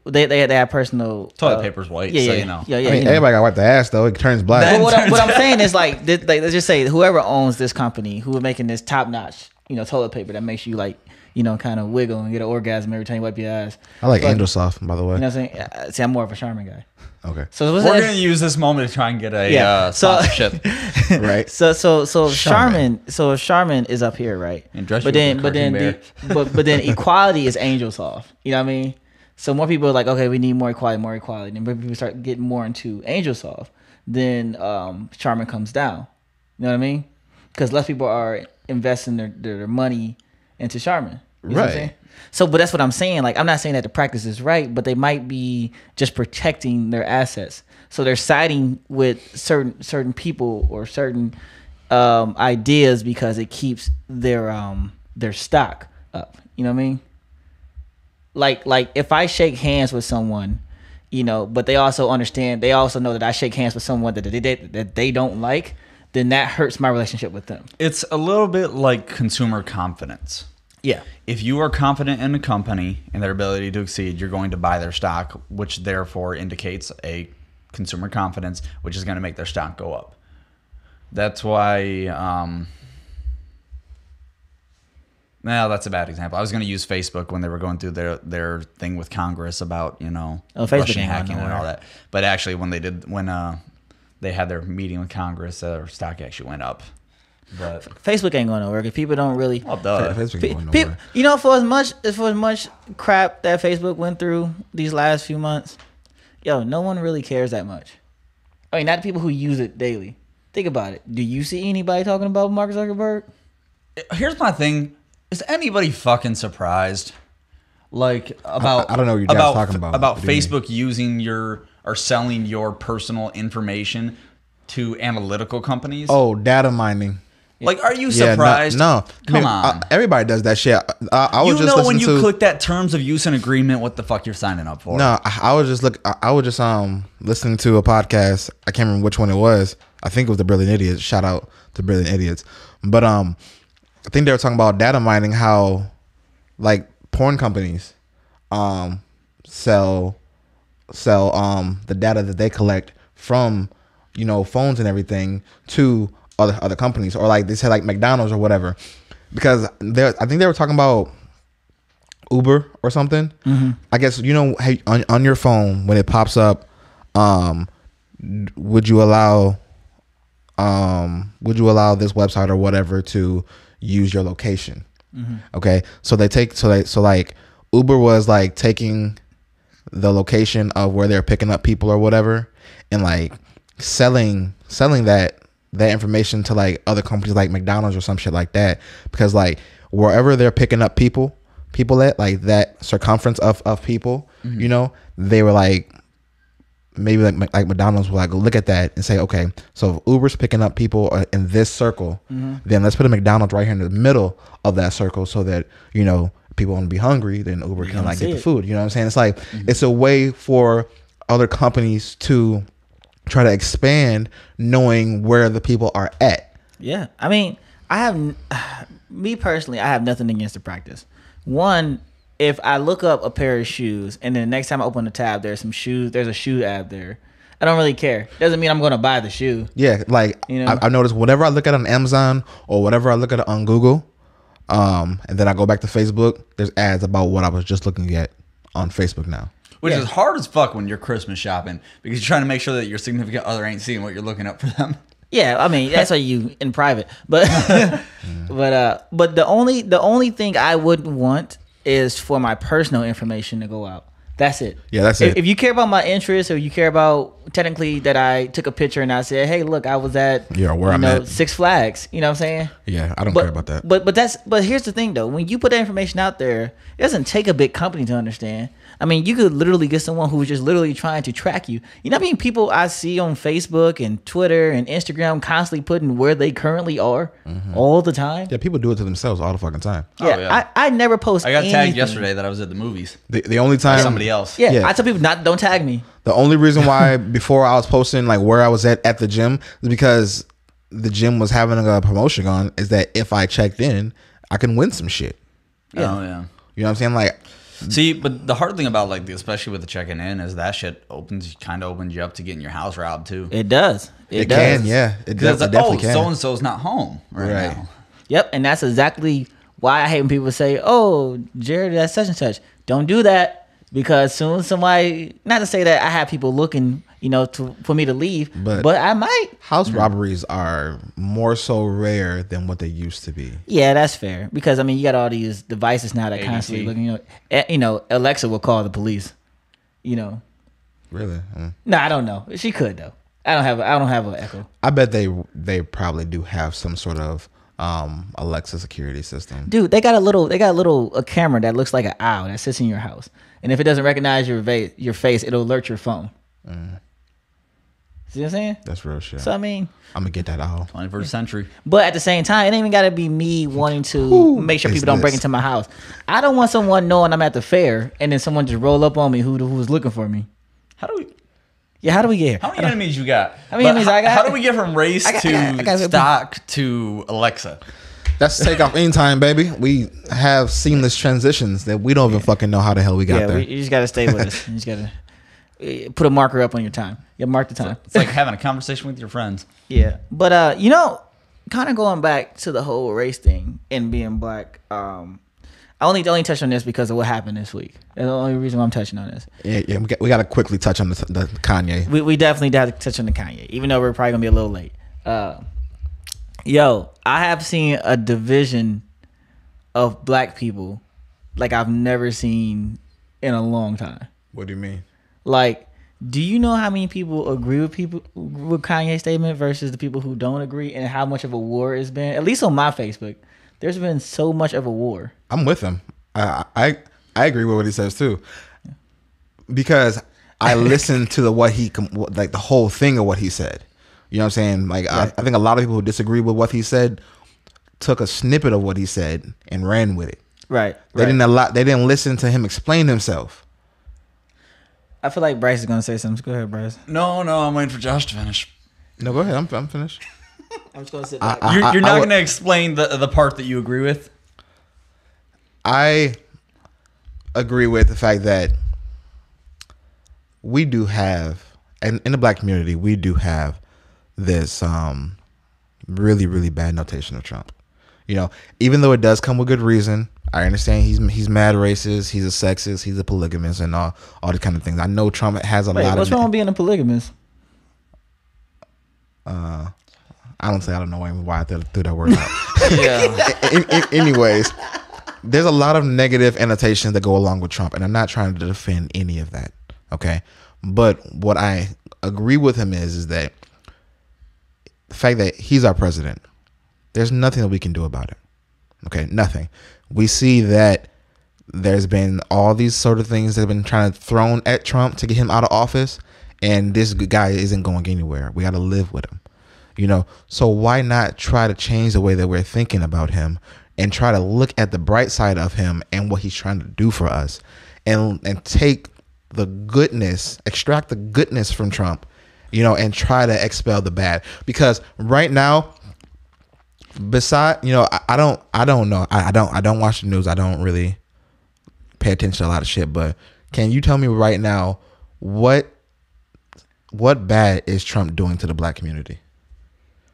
They have personal toilet paper's white, so Yeah, I mean, everybody got to wipe the ass though. It turns black. But what I'm saying is like, let's just say whoever owns this company, who are making this top notch, toilet paper that makes you like, kind of wiggle and get an orgasm every time you wipe your ass. I like Angel Soft, by the way. You know what I'm saying? See, I'm more of a Charmin guy. Okay. So we're gonna use this moment to try and get a sponsorship, right? So Charmin is up here, right? And but then equality is Angel Soft. You know what I mean? So more people are like, okay, we need more equality. Then people start getting more into Angel Soft. Then Charmin comes down. You know what I mean? Because less people are investing their money into Charmin. You know what I'm saying? So, but that's what I'm saying. Like, I'm not saying that the practice is right, but they might be just protecting their assets. So they're siding with certain people or certain ideas because it keeps their stock up. You know what I mean? Like if I shake hands with someone, you know, but they also understand. They also know that I shake hands with someone that they don't like, then that hurts my relationship with them. It's a little bit like consumer confidence. Yeah. If you are confident in a company and their ability to succeed, you're going to buy their stock, which therefore indicates a consumer confidence, which is going to make their stock go up. That's why, that's a bad example. I was going to use Facebook when they were going through their thing with Congress about, Russian hacking and all that. But actually, when they had their meeting with Congress, their stock actually went up. But Facebook ain't going to work if people don't really. Well, duh. Facebook ain't going nowhere. You know, for as much crap that Facebook went through these last few months, no one really cares that much. I mean, not the people who use it daily. Think about it. Do you see anybody talking about Mark Zuckerberg? Here's my thing. Is anybody fucking surprised? Like about I don't know what you're guys talking about. About What do you Facebook using or selling your personal information to analytical companies? Oh, data mining. Like, are you Yeah, surprised? no. Come on. Everybody does that shit. I was You just know when listening you to. click that terms of use and agreement, what the fuck you're signing up for? No, I was just listening to a podcast. I can't remember which one it was. I think it was the Brilliant Idiots. Shout out to Brilliant Idiots. But I think they were talking about data mining, how like porn companies sell the data that they collect from phones and everything to other companies, or like they said like McDonald's or whatever, because I think they were talking about Uber or something. Mm-hmm. I guess hey, on your phone when it pops up, would you allow this website or whatever to use your location? Mm-hmm. Okay, so like Uber was like taking the location of where they're picking up people or whatever, and like selling that information to like other companies like McDonald's or some shit like that, because like wherever they're picking up people at, like that circumference of people, mm-hmm. They were like, maybe like McDonald's will like look at that and say, okay, so if Uber's picking up people in this circle, mm-hmm. then let's put a McDonald's right here in the middle of that circle, so that people want to be hungry, then Uber can like get the food. You know what I'm saying? It's like, mm-hmm. it's a way for other companies to try to expand, knowing where the people are at. Yeah, I mean, me personally, I have nothing against the practice. One, if I look up a pair of shoes and then the next time I open the tab, there's a shoe ad there, I don't really care. Doesn't mean I'm going to buy the shoe. Yeah, like I noticed whatever I look at on Amazon or whatever I look at on Google, and then I go back to Facebook, there's ads about what I was just looking at on Facebook now. Which is hard as fuck when you're Christmas shopping, because you're trying to make sure that your significant other ain't seeing what you're looking up for them. Yeah, I mean, that's why you in private. But but the only thing I wouldn't want is for my personal information to go out. That's it. Yeah, that's it. If you care about my interests, or you care about technically that I took a picture and I said, "Hey, look, I was at I'm at Six Flags." You know what I'm saying? Yeah, I don't care about that. But here's the thing though: when you put that information out there, it doesn't take a big company to understand. I mean, you could literally get someone who's just literally trying to track you. You know what I mean? People I see on Facebook and Twitter and Instagram constantly putting where they currently are all the time. Yeah, people do it to themselves all the fucking time. Yeah, I never post. I got anything. tagged yesterday that I was at the movies. The only time Somebody else. Yeah, I tell people don't tag me. The only reason why before I was posting like where I was at the gym is because the gym was having a promotion on, is that if I checked in, I can win some shit. Yeah. Oh yeah. You know what I'm saying? Like, see, but the hard thing about like, especially with the checking in, is that shit opens you up to getting your house robbed too. It does. It does. Can, yeah. It does. It definitely can. So and so's not home right now. Yep, and that's exactly why I hate when people say, "Oh, Jared, that's such and such." Don't do that, because soon somebody. Not to say that I have people looking, for me to leave, but I might. House robberies are more so rare than what they used to be. Yeah, that's fair, because I mean, you got all these devices now that constantly looking. Alexa will call the police. Really? No, I don't know. She could though. I don't have an Echo. I bet they probably do have some sort of Alexa security system. Dude, they got a camera that looks like an owl that sits in your house, and if it doesn't recognize your face, it'll alert your phone. See what I'm saying? That's real shit. So I mean, I'm gonna get that owl. 21st century. But at the same time, it ain't even gotta be me wanting to make sure people don't break into my house. I don't want someone knowing I'm at the fair and then someone just roll up on me who's looking for me. How do we? Yeah, how do we get here? How many enemies you got? How many enemies I got? How do we get from race I got- stock to Alexa? That's Takeoff Anytime, baby. We have seamless transitions that we don't even fucking know how the hell we got there. You just gotta stay with us. You just gotta put a marker up on your time. Yeah, mark the time. It's like having a conversation with your friends. Yeah, but kind of going back to the whole race thing and being black. I only touched on this because of what happened this week. That's the only reason why I'm touching on this. Yeah, we got to quickly touch on the Kanye. We definitely have to touch on the Kanye, even though we're probably gonna be a little late. I have seen a division of black people like I've never seen in a long time. What do you mean? Like, do you know how many people agree with Kanye's statement versus the people who don't agree, and how much of a war it's been? At least on my Facebook, there's been so much of a war. I'm with him. I agree with what he says too, because I listened to the whole thing of what he said. You know what I'm saying? Like, I think a lot of people who disagree with what he said took a snippet of what he said and ran with it. Right. They didn't listen to him explain himself. I feel like Bryce is gonna say something. Go ahead, Bryce. No, I'm waiting for Josh to finish. No, go ahead. I'm finished. I'm just gonna sit back. You're not going to explain the part that you agree with? I agree with the fact that we do have, and in the black community, we do have this really, really bad notation of Trump. You know, even though it does come with good reason, I understand he's mad racist, he's a sexist, he's a polygamist, and all these kind of things. I know Trump has a lot of. What's wrong with being a polygamist? I don't know why I threw that word out. Yeah. Anyways, there's a lot of negative annotations that go along with Trump, and I'm not trying to defend any of that. Okay, but what I agree with him is that the fact that he's our president, there's nothing that we can do about it. Okay, nothing. We see that there's been all these sort of things that have been trying to thrown at Trump to get him out of office, and this guy isn't going anywhere. We got to live with him. You know, so why not try to change the way that we're thinking about him and try to look at the bright side of him and what he's trying to do for us, and take the goodness, extract the goodness from Trump, you know, and try to expel the bad. Because right now, I don't know. I don't watch the news. I don't really pay attention to a lot of shit. But can you tell me right now what bad is Trump doing to the black community?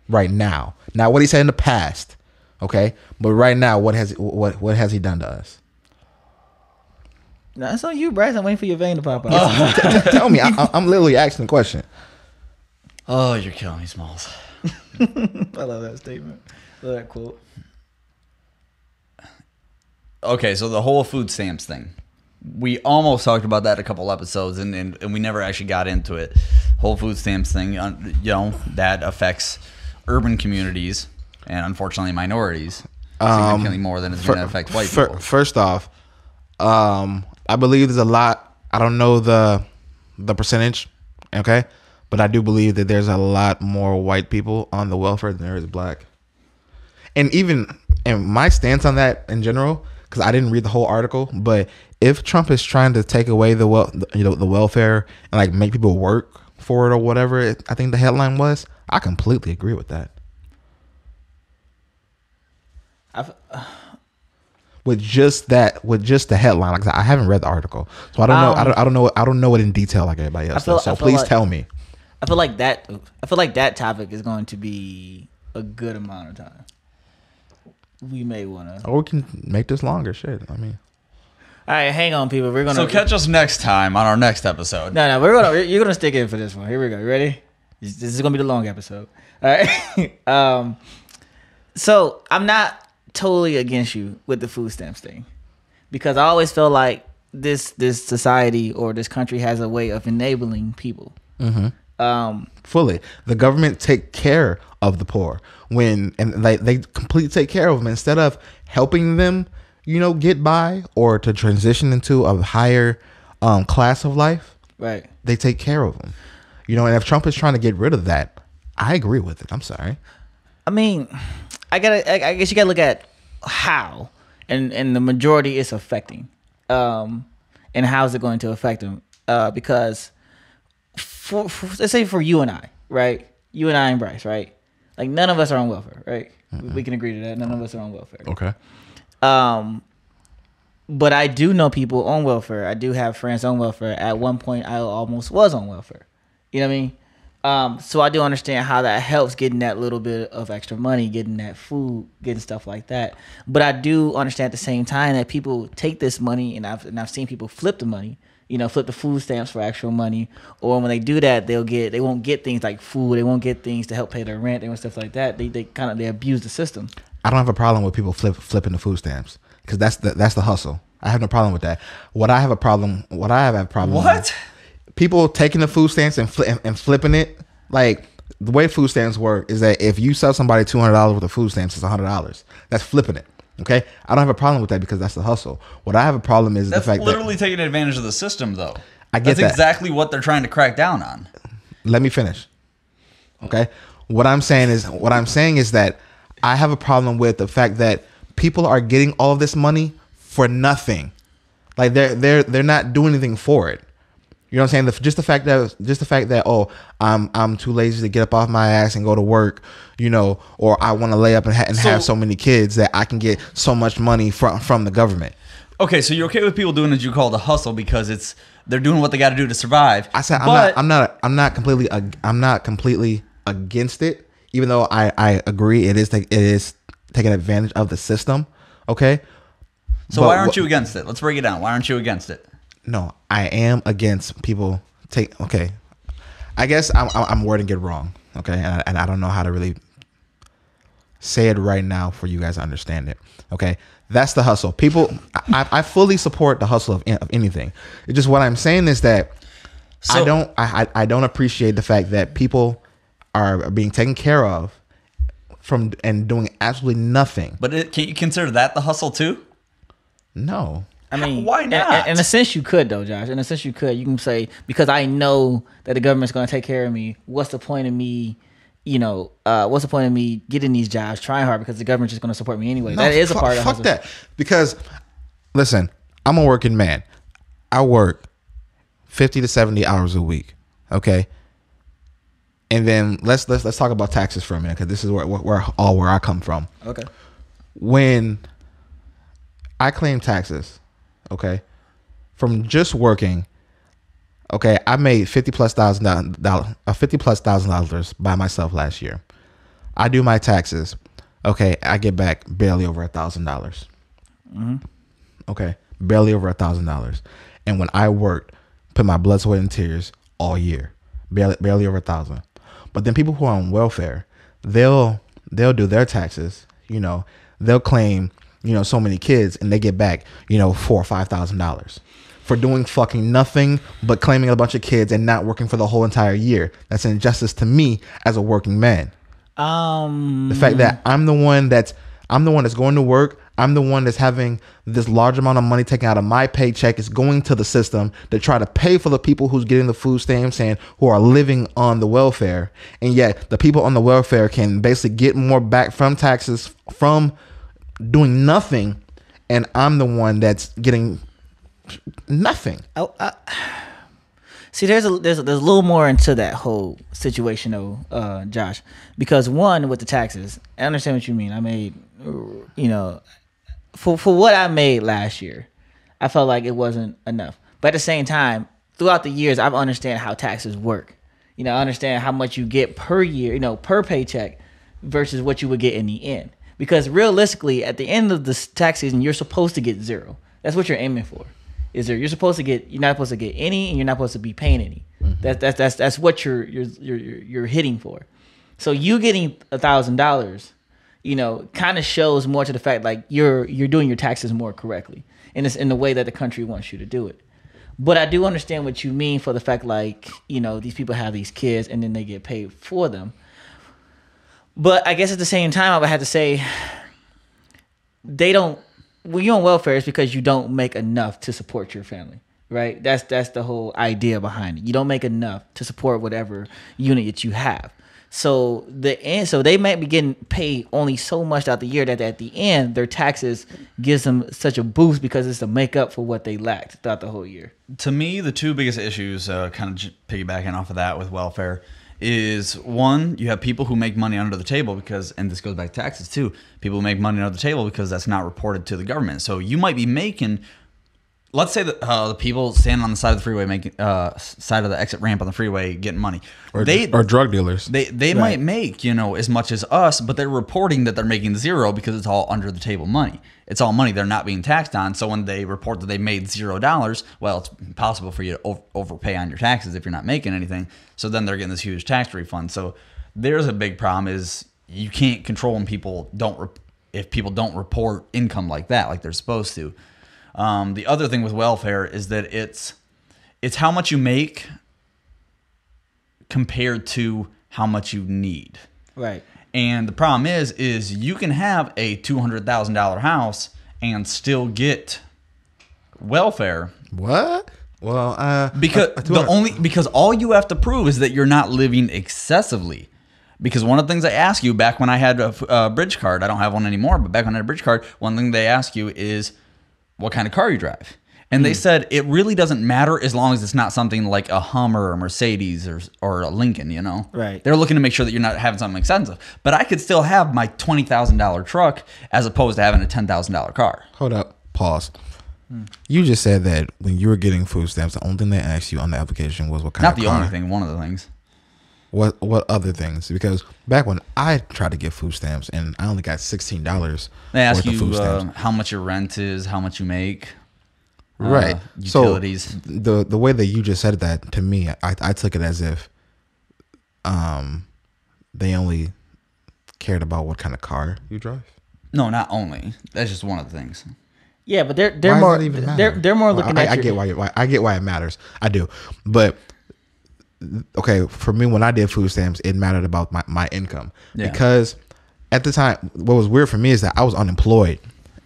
Right now, not what he said in the past, okay? But right now, what has he done to us? No, that's on you, Bryce. I'm waiting for your vein to pop out. Tell me. I'm literally asking the question. Oh, you're killing me, Smalls. I love that statement. Love that quote. Okay, so the whole food stamps thing. We almost talked about that a couple episodes, and we never actually got into it. Whole food stamps thing, that affects urban communities and unfortunately minorities significantly more than it's going to affect white people. First off, I believe there's a lot. I don't know the percentage, okay, but I do believe that there's a lot more white people on the welfare than there is black. And my stance on that in general, because I didn't read the whole article, but if Trump is trying to take away the welfare and like make people work for it or whatever, I think the headline was, I completely agree with that. With just the headline, like I haven't read the article, so I don't know. I don't know it in detail like everybody else. So please tell me. I feel like that topic is going to be a good amount of time. We may want to. Or we can make this longer. Shit. I mean. All right, hang on, people. We're gonna. So catch us next time on our next episode. No, you're gonna stick in for this one. Here we go. You ready? This is gonna be the long episode. All right. So I'm not totally against you with the food stamps thing, because I always feel like this society or this country has a way of enabling people. Mm-hmm. Fully, the government take care of the poor they completely take care of them instead of helping them, get by or to transition into a higher class of life. Right. They take care of them, and if Trump is trying to get rid of that, I agree with it. I'm sorry. I mean, I guess you gotta look at how and the majority it's affecting, and how is it going to affect them? Because for let's say for you and I, right? You and I and Bryce, right? Like none of us are on welfare, right? We can agree to that. None of us are on welfare. Okay. But I do know people on welfare. I do have friends on welfare. At one point, I almost was on welfare. You know what I mean? So I do understand how that helps getting that little bit of extra money, getting that food, getting stuff like that. But I do understand at the same time that people take this money, and I've seen people flip the money. You know, flip the food stamps for actual money, or when they do that, they won't get things like food. They won't get things to help pay their rent. They want stuff like that. They abuse the system. I don't have a problem with people flipping the food stamps because that's the hustle. I have no problem with that. What I have a problem with, people taking the food stamps and flipping it. Like the way food stamps work is that if you sell somebody $200 worth of food stamps, it's $100. That's flipping it. Okay, I don't have a problem with that because that's the hustle. What I have a problem is the fact literally that taking advantage of the system, though. I get that's that. exactly what they're trying to crack down on. Let me finish. Okay, what I'm saying is that I have a problem with the fact that people are getting all of this money for nothing. Like they're not doing anything for it. You know what I'm saying? Just the fact that oh, I'm too lazy to get up off my ass and go to work, you know, or I want to lay up and have so many kids that I can get so much money from the government. Okay, so you're okay with people doing what you call the hustle because they're doing what they got to do to survive. I said I'm not completely against it, even though I agree it is taking advantage of the system. Okay. So why aren't you against it? Let's break it down. Why aren't you against it? No, I am against people okay. I guess I'm wording it wrong. Okay. And I don't know how to really say it right now for you guys to understand it. Okay. That's the hustle. People, I fully support the hustle of anything. It's just what I'm saying is that I don't appreciate the fact that people are being taken care of from and doing absolutely nothing. But can you consider that the hustle too? No. I mean, why not? In a sense, you could though, Josh. In a sense, you could. You can say because I know that the government's going to take care of me. What's the point of me? You know, what's the point of me getting these jobs, trying hard because the government's just going to support me anyway? No, that is a part of the fuck hustle. that. Because listen, I'm a working man. I work 50 to 70 hours a week. Okay. And then let's talk about taxes for a minute because this is where I come from. Okay. When I claim taxes, okay, from just working, okay, I made $50,000 by myself last year. I do my taxes, okay, I get back barely over $1,000. Mm-hmm. Okay, barely over $1,000. And when I worked, put my blood, sweat, and tears all year, barely over $1,000. But then people who are on welfare, they'll do their taxes, you know, they'll claim, you know, so many kids and they get back, you know, $4,000 or $5,000 for doing fucking nothing but claiming a bunch of kids and not working for the whole entire year. That's an injustice to me as a working man. The fact that I'm the one that's going to work. I'm the one that's having this large amount of money taken out of my paycheck is going to the system to try to pay for the people who's getting the food stamps and who are living on the welfare. And yet the people on the welfare can basically get more back from taxes from doing nothing, and I'm the one that's getting nothing. See, there's a little more into that whole situation though, Josh, because one with the taxes, I understand what you mean. I made, you know, for what I made last year, I felt like it wasn't enough. But at the same time, throughout the years, I've understand how taxes work. You know, I understand how much you get per year, you know, per paycheck versus what you would get in the end. Because realistically, at the end of the tax season, you're supposed to get zero. That's what you're aiming for. You're not supposed to get any, and you're not supposed to be paying any. Mm-hmm. That's what you're hitting for. So you getting $1,000, you know, kind of shows more to the fact like you're doing your taxes more correctly, and it's in the way that the country wants you to do it. But I do understand what you mean for the fact like, you know, these people have these kids and then they get paid for them. But I guess at the same time, I would have to say when you're on welfare, it's because you don't make enough to support your family, right? That's the whole idea behind it. You don't make enough to support whatever unit that you have. So so they might be getting paid only so much out the year that at the end their taxes gives them such a boost because it's to make up for what they lacked throughout the whole year. To me, the two biggest issues, kind of piggybacking off of that with welfare, is one, you have people who make money under the table because, and this goes back to taxes too, people who make money under the table because that's not reported to the government. So you might be making, let's say that the people standing on the side of the freeway, making side of the exit ramp on the freeway, getting money, or drug dealers. They might make as much as us, but they're reporting that they're making zero because it's all under the table money. It's all money they're not being taxed on. So when they report that they made $0, well, it's impossible for you to overpay on your taxes if you're not making anything. So then they're getting this huge tax refund. So there's a big problem is you can't control when people if people don't report income like that, like they're supposed to. The other thing with welfare is that it's how much you make compared to how much you need. Right. And the problem is you can have a $200,000 house and still get welfare. What? Well, because all you have to prove is that you're not living excessively. Because one of the things they ask you back when I had a bridge card, I don't have one anymore, but back when I had a bridge card, one thing they ask you is what kind of car you drive. And they said it really doesn't matter as long as it's not something like a Hummer or a Mercedes or a Lincoln, Right. They're looking to make sure that you're not having something expensive. But I could still have my $20,000 truck as opposed to having a $10,000 car. Hold up. Pause. You just said that when you were getting food stamps, the only thing they asked you on the application was what kind of car. Not the only thing, one of the things. What other things? Because back when I tried to get food stamps and I only got $16 They ask worth of you food stamps. how much your rent is, how much you make. Right. Utilities. So the way that you just said that to me, I took it as if they only cared about what kind of car you drive. No, not only. That's just one of the things. Yeah, but they're Why more does that even matter? they're more looking at I get why it matters. I do. But okay, for me when I did food stamps, it mattered about my income. Yeah. Because at the time what was weird for me is that I was unemployed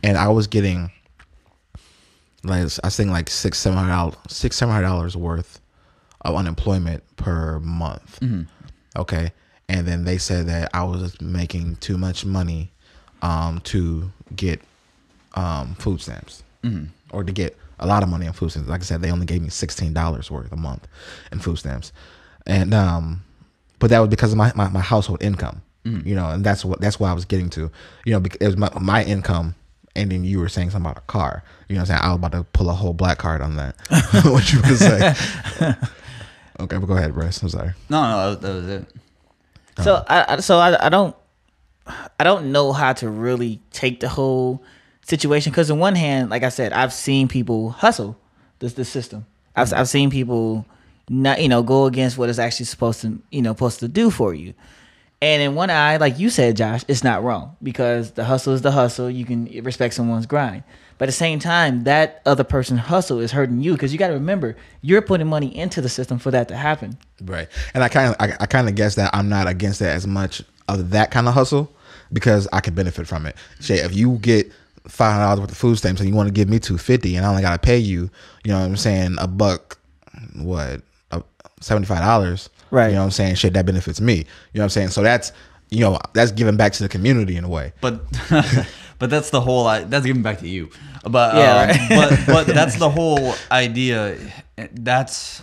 and I was getting like I think like $600-$700 worth of unemployment per month. Mm-hmm. Okay. And then they said that I was making too much money to get food stamps or to get a lot of money on food stamps. Like I said, they only gave me $16 worth a month in food stamps. And but that was because of my household income, and that's what I was getting to, because it was my income. And then you were saying something about a car. You know what I'm saying? I was about to pull a whole black card on that. What you would say. Okay, but go ahead, Bryce. I'm sorry. No, that was it. So I don't know how to really take the whole situation because on one hand, like I said, I've seen people hustle the system. I've seen people not go against what it's actually supposed to do for you. And in one eye, like you said, Josh, it's not wrong because the hustle is the hustle. You can respect someone's grind. But at the same time, that other person's hustle is hurting you because you got to remember, you're putting money into the system for that to happen. Right. And I kind of guess that I'm not against that as much of that kind of hustle because I can benefit from it. Say, if you get $500 worth of food stamps and you want to give me $250 and I only got to pay you, you know what I'm saying, $75. Right. You know what I'm saying? Shit, that benefits me. You know what I'm saying? So that's giving back to the community in a way. But but that's the whole that's giving back to you. But yeah, right. but that's the whole idea. That's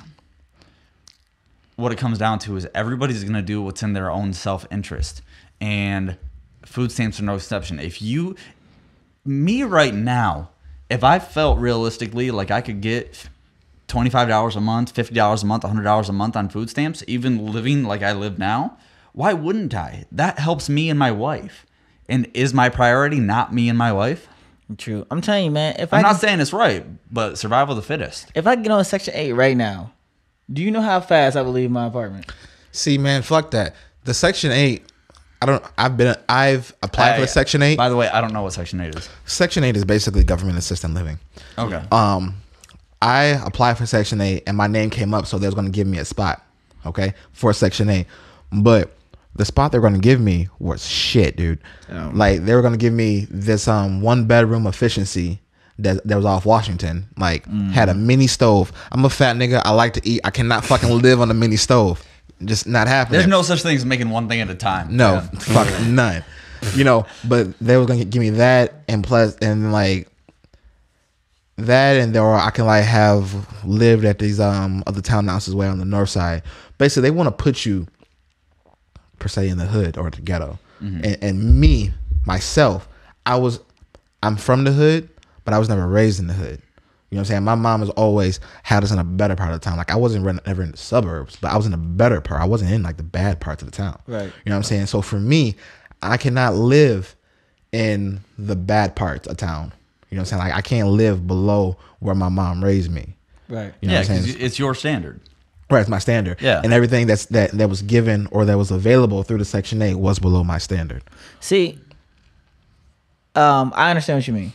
what it comes down to is everybody's going to do what's in their own self-interest. And food stamps are no exception. Me right now, if I felt realistically like I could get $25 a month, $50 a month, $100 a month on food stamps, even living like I live now, why wouldn't I? That helps me and my wife. And is my priority not me and my wife? True. I'm telling you, man. I'm not saying it's right, but survival of the fittest. If I get on Section 8 right now, do you know how fast I would leave my apartment? See, man, fuck that. The Section 8, I've applied for the Section 8. By the way, I don't know what Section 8 is. Section 8 is basically government assisted living. Okay. I applied for Section 8 and my name came up, so they was going to give me a spot, okay, for Section 8. But the spot they're going to give me was shit, dude. Oh. Like, they were going to give me this 1-bedroom efficiency that was off Washington. Like, had a mini stove. I'm a fat nigga. I like to eat. I cannot fucking live on a mini stove. just not happening. There's no such thing as making one thing at a time. No, Yeah. fuck none. You know, but they were gonna give me that and plus and like that and or I can like have lived at these other townhouses way on the north side. Basically, they want to put you per se in the hood or the ghetto. And me myself, I'm from the hood, but I was never raised in the hood. You know what I'm saying? My mom has always had us in a better part of the town. Like I wasn't ever in the suburbs, but I was in the better part. I wasn't in like the bad parts of the town. Right. You know what I'm saying? So for me, I cannot live in the bad parts of town. You know what I'm saying? Like I can't live below where my mom raised me. Right. You know Yeah, what I'm saying? 'cause it's your standard. Right, it's my standard. Yeah. And everything that was given or that was available through the Section 8 was below my standard. See, I understand what you mean.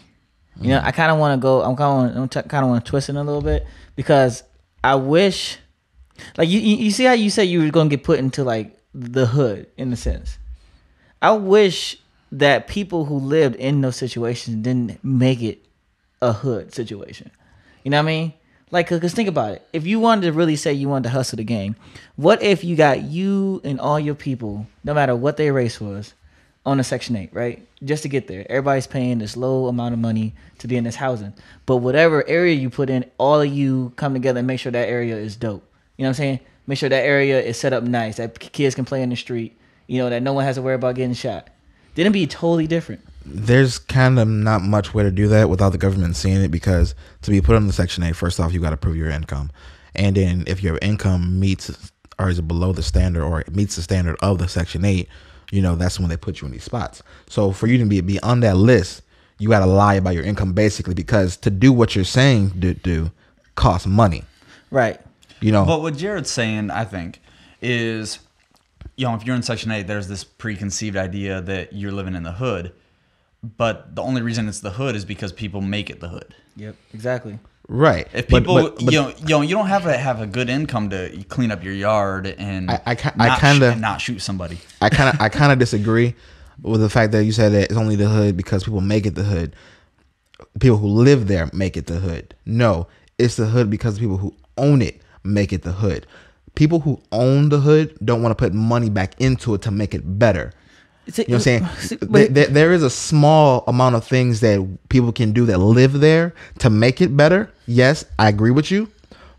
You know, I kind of want to go. I'm kind of want to twist it a little bit because I wish, like you see how you said you were going to get put into like the hood in a sense. I wish that people who lived in those situations didn't make it a hood situation. You know what I mean? Like, cause think about it. If you wanted to really say you wanted to hustle the game, what if you got you and all your people, no matter what their race was, on a Section 8, right? Just to get there. Everybody's paying this low amount of money to be in this housing. But whatever area you put in, all of you come together and make sure that area is dope. You know what I'm saying? Make sure that area is set up nice, that kids can play in the street, you know, that no one has to worry about getting shot. Then it'd be totally different. There's kind of not much way to do that without the government seeing it because to be put on the Section 8, first off, you got to prove your income. And then if your income meets or is below the standard or it meets the standard of the Section 8, you know, that's when they put you in these spots. So for you to be on that list, you got to lie about your income basically because to do what you're saying to do costs money. Right. You know, But what Jared's saying, I think, is, you know, if you're in Section 8, there's this preconceived idea that you're living in the hood. But the only reason it's the hood is because people make it the hood. Yep. Exactly. right. If people, But- you don't have to have a good income to clean up your yard and not shoot somebody. I kind of disagree with the fact that you said that it's only the hood because people make it the hood. People who live there make it the hood. No, it's the hood because the people who own it make it the hood. People who own the hood don't want to put money back into it to make it better. You know what I'm saying? There is a small amount of things that people can do that live there to make it better. Yes, I agree with you.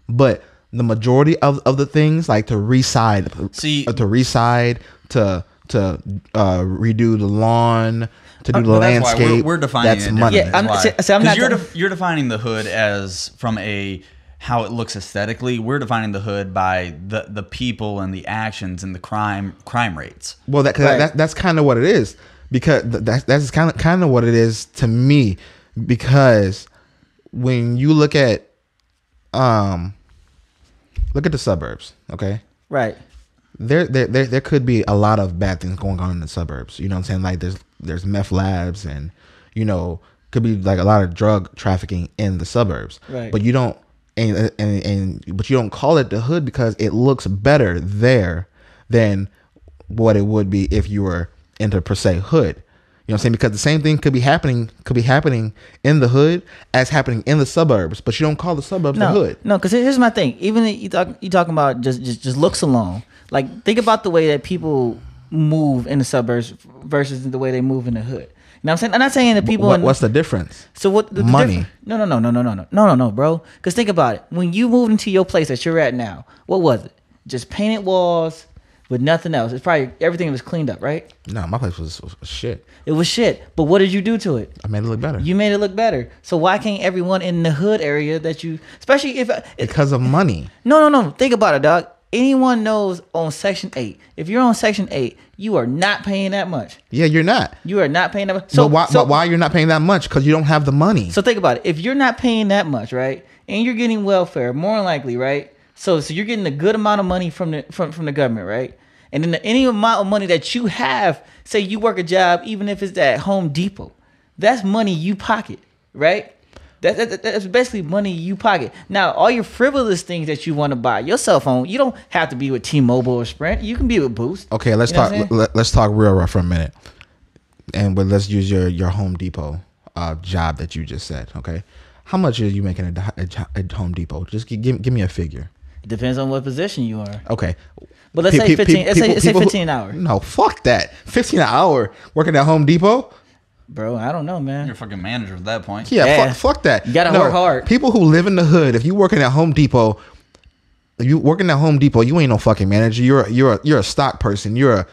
But the majority of the things like to reside, to redo the lawn, to do the That's why landscape. we're defining that's it money. differently. Yeah, That's I'm why. not. 'Cause you're defining the hood as from how it looks aesthetically. We're defining the hood by the people and the actions and the crime rates. Well, that's kind of what it is because that's kind of what it is to me because when you look at the suburbs, okay, Right. there could be a lot of bad things going on in the suburbs. You know what I'm saying? Like there's meth labs and you know could be like a lot of drug trafficking in the suburbs. Right. But you don't but you don't call it the hood because it looks better there than what it would be if you were into per se hood. You know what I'm saying? Because the same thing could be happening in the hood as happening in the suburbs, but you don't call the suburbs the hood. No, because here's my thing. Even you talking about just looks alone. Like think about the way that people move in the suburbs versus the way they move in the hood. You know what I'm saying? I'm not saying that people. What's the difference? So what? The Money. No, bro. Because think about it. When you moved into your place that you're at now, what was it? Just painted walls with nothing else. It's probably everything was cleaned up, right? No, my place was shit. It was shit. But what did you do to it? I made it look better. You made it look better. So why can't everyone in the hood area that you, especially if Because of money. No. Think about it, dog. Anyone knows on Section 8. If you're on Section 8, you are not paying that much. Yeah, you're not. You are not paying that much. So why you're not paying that much? Because you don't have the money. So think about it. If you're not paying that much, right, and you're getting welfare, more than likely, right. So you're getting a good amount of money from the government, right. And then any amount of money that you have, say you work a job, even if it's at Home Depot, that's money you pocket, right. That's basically money you pocket. Now, all your frivolous things that you want to buy, your cell phone, you don't have to be with T-Mobile or Sprint. You can be with Boost. Okay, let's talk. Let's talk real rough for a minute, but let's use your Home Depot job that you just said. Okay, how much are you making at Home Depot? Just give me a figure. It depends on what position you are. Okay, But let's say 15. Let's say 15 an hour, No, fuck that. 15 an hour working at Home Depot. bro. I don't know, man. You're a fucking manager at that point. Yeah, Yeah. fuck that. You gotta work hard. People who live in the hood, if you working at Home Depot, you ain't no fucking manager. You're a stock person. You're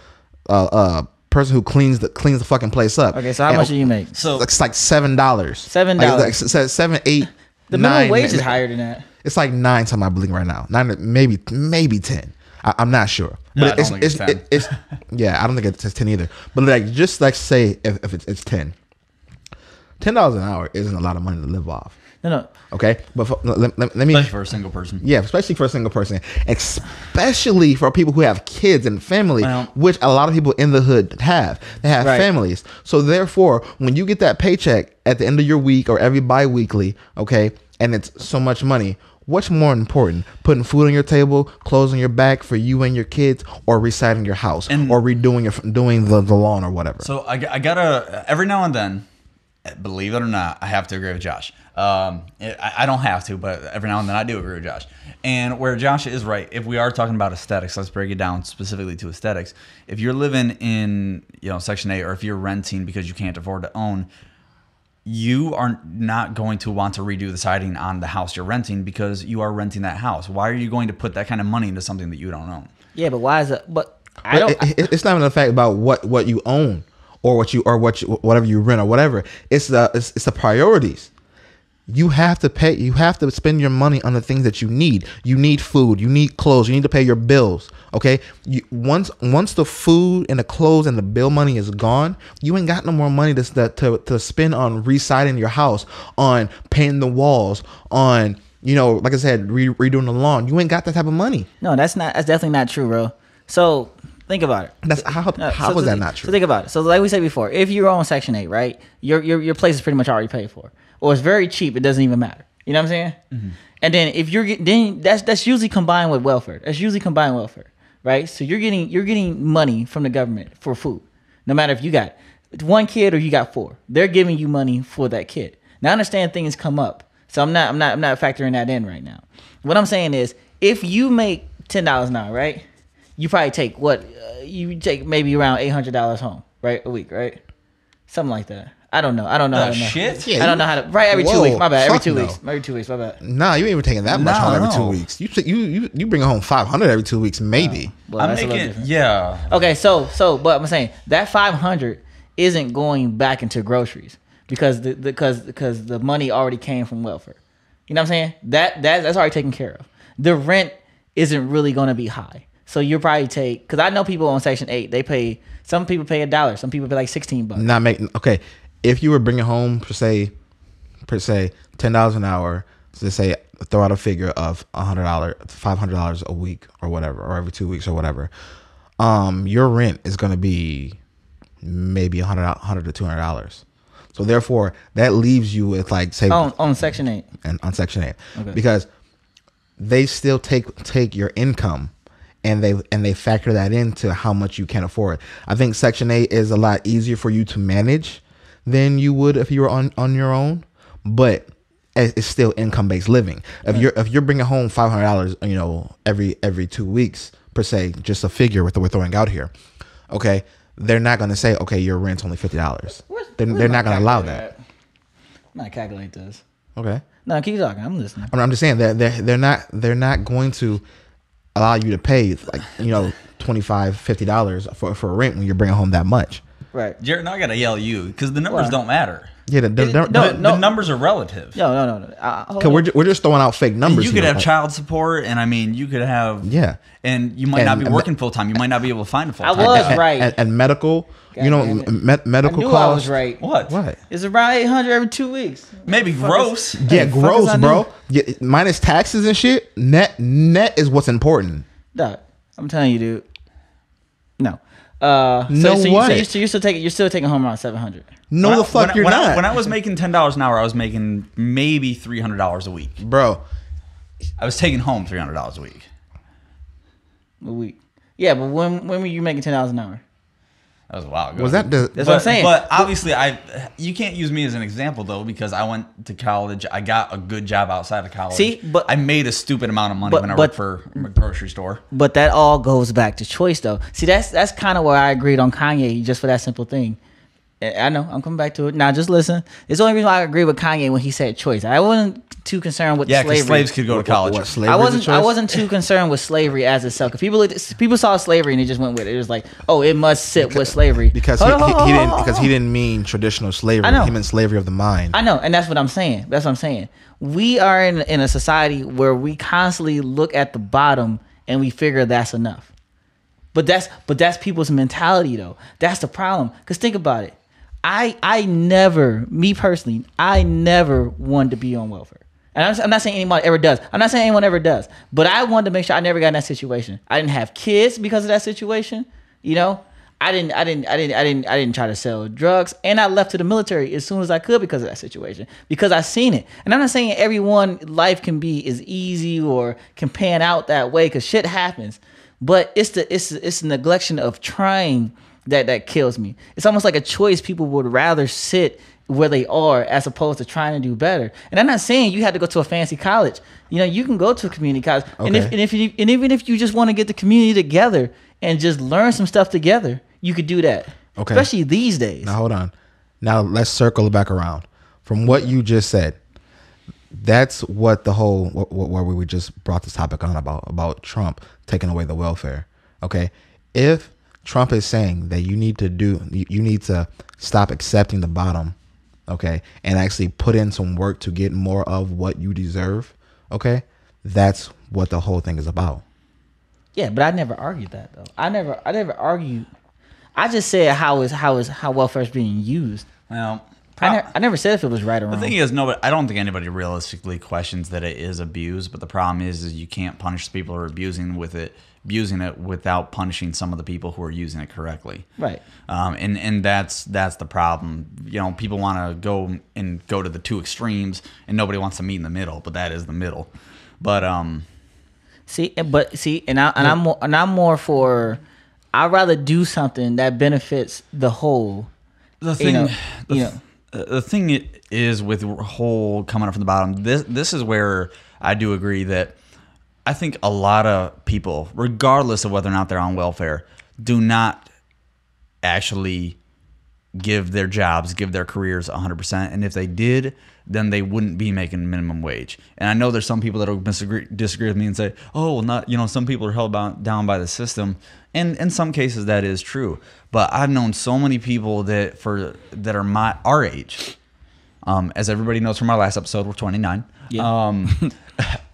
a person who cleans the fucking place up. Okay, so how much do you make? So It's like $7. $7. Like 7, 8, The 9. minimum wage is higher than that. It's like 9 something, I believe, right now. 9, maybe 10. I'm not sure. Yeah, I don't think it's 10. Yeah, I don't think it's 10 either. But like, just like say if it's 10. $10 an hour isn't a lot of money to live off. No. Okay, but let me. especially for a single person. Yeah, especially for a single person, especially for people who have kids and family, Well, which a lot of people in the hood have. They have Right. families. So therefore, when you get that paycheck at the end of your week or every bi-weekly, okay, and it's so much money, what's more important? Putting food on your table, clothes on your back for you and your kids, or residing your house, And- or doing the lawn or whatever? So I gotta, every now and then, believe it or not, I have to agree with Josh. I don't have to, but every now and then I do agree with Josh. And where Josh is right, if we are talking about aesthetics, let's break it down specifically to aesthetics. If you're living in, Section 8, or if you're renting because you can't afford to own, you are not going to want to redo the siding on the house you're renting because you are renting that house. Why are you going to put that kind of money into something that you don't own? Yeah, but why is it? But I don't. It's not even the fact about what you own or whatever you rent or whatever. It's the priorities. You have to pay. You have to spend your money on the things that you need. You need food. You need clothes. You need to pay your bills. Okay. Once the food and the clothes and the bill money is gone, you ain't got no more money to spend on residing your house, on painting the walls, on like I said, redoing the lawn. You ain't got that type of money. No, that's definitely not true, bro. So think about it. That's how was that not true? So think about it. So like we said before, if you're on Section 8, right, your place is pretty much already paid for, or it's very cheap. It doesn't even matter. You know what I'm saying? Mm-hmm. And then if then that's usually combined with welfare. That's usually combined with welfare, right? So you're getting money from the government for food, no matter if you got one kid or you got 4. They're giving you money for that kid. Now I understand things come up, so I'm not factoring that in right now. What I'm saying is, if you make $10 an hour, right? You probably take you take maybe around $800 home, right? A week, right? Something like that. I don't know. Shit. Yeah, I don't know how to. Right, every 2 Whoa, weeks. My bad. Every fuck 2 no. weeks. Every 2 weeks. My bad. Nah, you ain't even taking that much home every 2 No. weeks. You bring home 500 every 2 weeks, maybe. Well, I'm that's a little making, different. yeah. Okay, so, but I'm saying that 500 isn't going back into groceries because the money already came from welfare. You know what I'm saying? That's already taken care of. The rent isn't really going to be high, so you'll probably take. Because I know people on Section 8, they pay. Some people pay $1. Some people pay like $16. Not making okay. If you were bringing home per se $10 an hour, to say throw out a figure of $100, $500 a week or whatever, or every 2 weeks or whatever, your rent is going to be maybe $100 to $200. So therefore, that leaves you with like say on Section 8. and on Section 8, Okay. because they still take your income and they factor that into how much you can afford. I think Section 8 is a lot easier for you to manage than you would if you were on your own, but it's still income based living. If you're bringing home $500, every 2 weeks per se, just a figure what we're throwing out here, okay, they're not going to say, okay, your rent's only $50. They're not going to allow that. I'm not calculate this. Okay. No, keep talking. I'm listening. I'm just saying that they're not going to allow you to pay like $25, $50 for rent when you're bringing home that much. Right. Jared, now I gotta yell at you because the numbers Why? don't matter. Yeah, No. The numbers are relative. No. Hold because on. we're just throwing out fake numbers. You could here. have child support, and I mean, you could have and you might not be And- working full time. You might not be able to find a full I time. was right. and medical, God damn it. medical I knew costs. I was right. What? It's around 800 every 2 weeks. Maybe gross. Yeah, Hey, fuck gross, is I bro. knew? Yeah, minus taxes and shit. Net is what's important. Dog, I'm telling you, dude. No. No so way. you're still taking home around 700. No, When the I- fuck when you're I- not, When I was making $10 an hour, I was making maybe $300 a week. bro. I was taking home $300 a week. A week. Yeah, but when were you making $10 an hour? That was a while ago. Was that the? That's what I'm saying. But obviously, you can't use me as an example though, because I went to college. I got a good job outside of college. See, but I made a stupid amount of money when I worked for a grocery store. But that all goes back to choice, though. See, that's kind of where I agreed on Kanye, just for that simple thing. I know I'm coming back to it now. Just listen. It's the only reason why I agree with Kanye when he said choice. I wasn't too concerned with slavery. Because slaves could go to college. What, slavery I wasn't too concerned with slavery as itself. Because people saw slavery and they just went with it. It was like, oh, it must sit with slavery because he didn't mean traditional slavery. I know. He meant slavery of the mind. I know, and that's what I'm saying. That's what I'm saying. We are in a society where we constantly look at the bottom and we figure that's enough. But that's people's mentality though. That's the problem. Because think about it. I never wanted to be on welfare. And I'm not saying anyone ever does. I'm not saying anyone ever does. But I wanted to make sure I never got in that situation. I didn't have kids because of that situation. You know, I didn't try to sell drugs, and I left to the military as soon as I could because of that situation. Because I seen it. And I'm not saying everyone life can be as easy or can pan out that way, because shit happens. But it's the neglection of trying that kills me. It's almost like a choice. People would rather sit where they are as opposed to trying to do better. And I'm not saying you had to go to a fancy college. You know, you can go to a community college. Okay. And even if you just want to get the community together and just learn some stuff together, you could do that. Okay. Especially these days. Now hold on. Now let's circle it back around. From what you just said, that's what the whole where we just brought this topic on about Trump taking away the welfare. Okay. If Trump is saying that you need to stop accepting the bottom, okay, and actually put in some work to get more of what you deserve, okay, that's what the whole thing is about. Yeah, but I never argued that though. I never argued. I just said how welfare is being used. Well, I never said if it was right or wrong. The thing is, I don't think anybody realistically questions that it is abuse. But the problem is you can't punish people who are abusing it without punishing some of the people who are using it correctly. Right. And that's the problem. You know, people want to go to the two extremes, and nobody wants to meet in the middle. But that is the middle. But I'm more for. I'd rather do something that benefits the whole. The thing is with whole coming up from the bottom. This is where I do agree that I think a lot of people, regardless of whether or not they're on welfare, do not actually give their jobs, give their careers 100%. And if they did, then they wouldn't be making minimum wage. And I know there's some people that will disagree with me and say, oh, well, not, you know, some people are held down by the system. And in some cases that is true. But I've known so many people that are our age. As everybody knows from our last episode, we're 29. Yeah.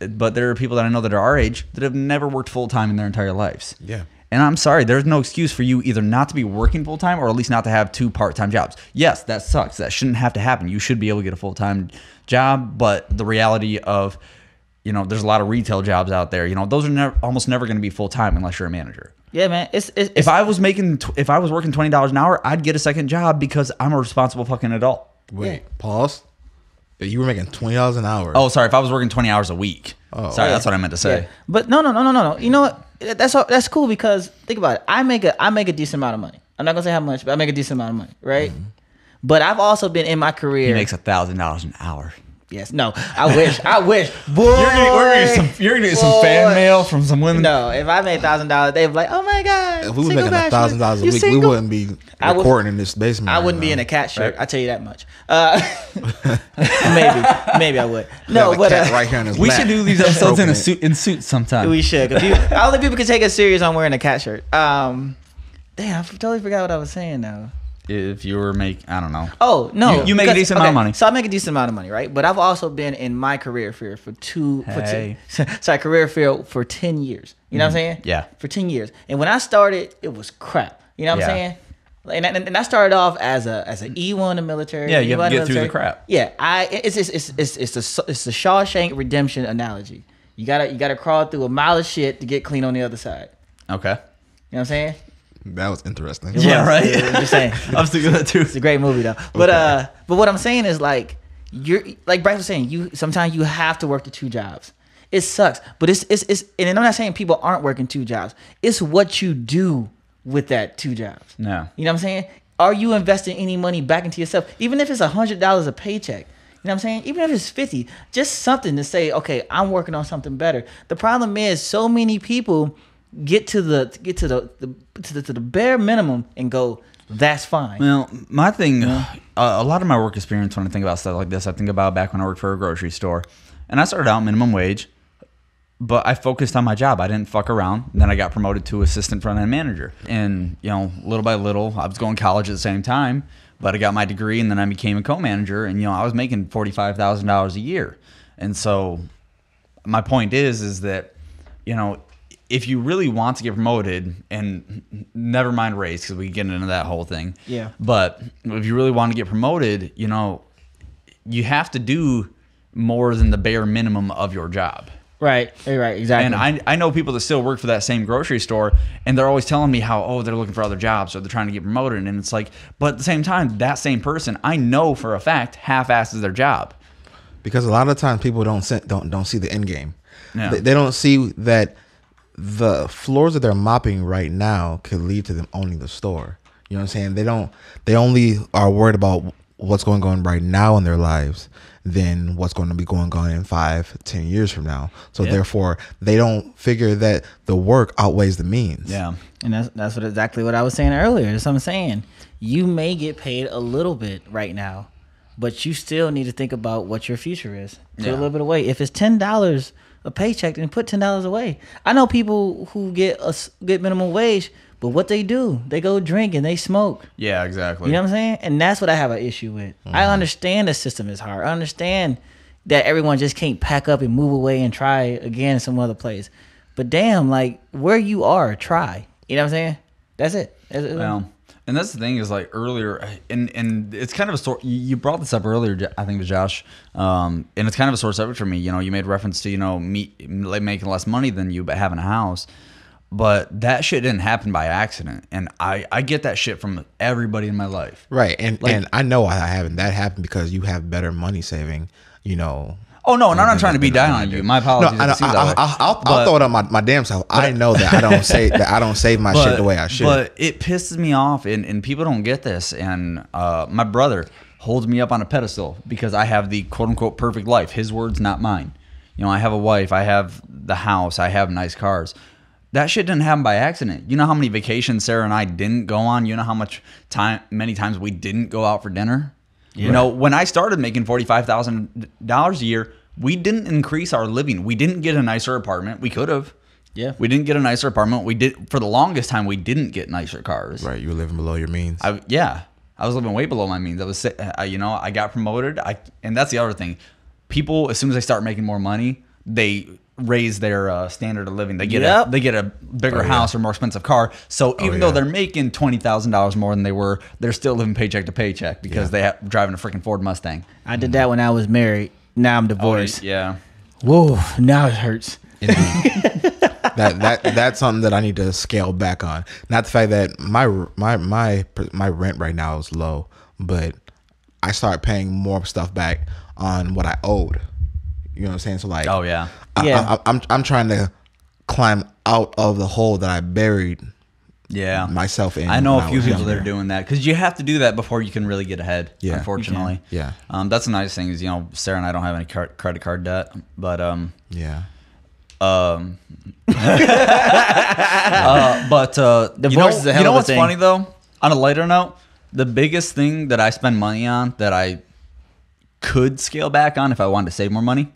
But there are people that I know that are our age that have never worked full-time in their entire lives. Yeah. And I'm sorry, there's no excuse for you either not to be working full-time or at least not to have two part-time jobs. Yes, that sucks. That shouldn't have to happen. You should be able to get a full-time job. But the reality of, you know, there's a lot of retail jobs out there. You know, those are almost never going to be full-time unless you're a manager. Yeah, man. If I was working $20 an hour, I'd get a second job because I'm a responsible fucking adult. Wait, pause. You were making $20 an hour. Oh, sorry. If I was working 20 hours a week. Oh, sorry, that's what I meant to say. Yeah. But no. You know what? That's cool because think about it. I make a decent amount of money. I'm not gonna say how much, but I make a decent amount of money, right? Mm-hmm. But I've also been in my career. He makes $1,000 an hour. Yes. No. I wish. Boy, you're gonna get some fan mail from some women. No. If I made $1,000, they'd be like, "Oh my god." If we were making $1,000 a week, we wouldn't be recording in this basement. I wouldn't be in a cat shirt. Right. I tell you that much. Maybe I would. No, but right here in his we lap. should do these episodes in suits sometime. We should. Only people can take us serious on wearing a cat shirt. Damn, I totally forgot what I was saying now. If you were I don't know. Oh no, you make a decent amount of money. So I make a decent amount of money, right? But I've also been in my career field for 10 years. You know what I'm saying? Yeah. For 10 years, and when I started, it was crap. You know what I'm saying? And I started off as an E1 in the military. Yeah, you have to get through the crap. Yeah, it's the Shawshank Redemption analogy. You gotta crawl through a mile of shit to get clean on the other side. Okay. You know what I'm saying? That was interesting. Yeah, right. I'm just saying. I'm thinking of that too. It's a great movie though. But what I'm saying is like like Bryce was saying, sometimes you have to work the two jobs. It sucks, but it's and I'm not saying people aren't working two jobs. It's what you do with that 2 jobs. Yeah. You know what I'm saying? Are you investing any money back into yourself? Even if it's $100 a paycheck. You know what I'm saying? Even if it's 50, just something to say, okay, I'm working on something better. The problem is so many people get to the bare minimum and go, that's fine. Well, my thing, a lot of my work experience when I think about stuff like this, I think about back when I worked for a grocery store. And I started out minimum wage, but I focused on my job. I didn't fuck around. And then I got promoted to assistant front-end manager. And, little by little, I was going to college at the same time, but I got my degree and then I became a co-manager. And, I was making $45,000 a year. And so my point is that, if you really want to get promoted, and never mind raise, because we get into that whole thing. Yeah. But if you really want to get promoted, you have to do more than the bare minimum of your job. Right, exactly. And I know people that still work for that same grocery store, and they're always telling me how, they're looking for other jobs or they're trying to get promoted. And it's like, but at the same time, that same person, I know for a fact, half-asses their job. Because a lot of times people don't see the end game. Yeah. They don't see that the floors that they're mopping right now could lead to them owning the store. You know what I'm saying? They only are worried about what's going on right now in their lives than what's going to be going on in 5-10 years from now. So therefore they don't figure that the work outweighs the means. Yeah. And that's exactly what I was saying earlier. That's what I'm saying. You may get paid a little bit right now, but you still need to think about what your future is. Put a little bit away. If it's $10 a paycheck, then put $10 away. I know people who get minimum wage, but what they do, they go drink and they smoke. Yeah, exactly. You know what I'm saying? And that's what I have an issue with. I understand the system is hard. I understand that everyone just can't pack up and move away and try again some other place. But damn, like where you are, try. You know what I'm saying? That's it. Well, and that's the thing is like earlier, and it's kind of a sort. You brought this up earlier, I think, to Josh, and it's kind of a sore subject for me. You made reference to me making less money than you, but having a house. But that shit didn't happen by accident, and I get that shit from everybody in my life. Right, and I know I haven't. That happened because you have better money saving. Oh no, and I'm not trying to be down on you. My apologies. No, I'll throw it on my damn self. I know that I don't save my shit the way I should. But it pisses me off, and people don't get this. And my brother holds me up on a pedestal because I have the quote unquote perfect life. His words, not mine. I have a wife. I have the house. I have nice cars. That shit didn't happen by accident. You know how many vacations Sarah and I didn't go on? You know how many times we didn't go out for dinner? Yeah. When I started making $45,000 a year, we didn't increase our living. We didn't get a nicer apartment. We could have. Yeah. We didn't get a nicer apartment. We did for the longest time. We didn't get nicer cars. Right. You were living below your means. I was living way below my means. I got promoted. And that's the other thing. People, as soon as they start making more money, they raise their standard of living. They get a bigger house or more expensive car. So even though they're making $20,000 more than they were, they're still living paycheck to paycheck because they're driving a freaking Ford Mustang. I did that when I was married. Now I'm divorced. Yeah. Whoa, now it hurts. That's something that I need to scale back on. Not the fact that my rent right now is low, but I start paying more stuff back on what I owed. You know what I'm saying? So like, oh yeah, I'm trying to climb out of the hole that I buried. Yeah, myself in. I know a few people that are doing that because you have to do that before you can really get ahead. Yeah, unfortunately. Yeah. That's the nice thing is Sarah and I don't have any credit card debt, but yeah. But divorce is a hell of a what's thing. funny though? On a lighter note, the biggest thing that I spend money on that I could scale back on if I wanted to save more money,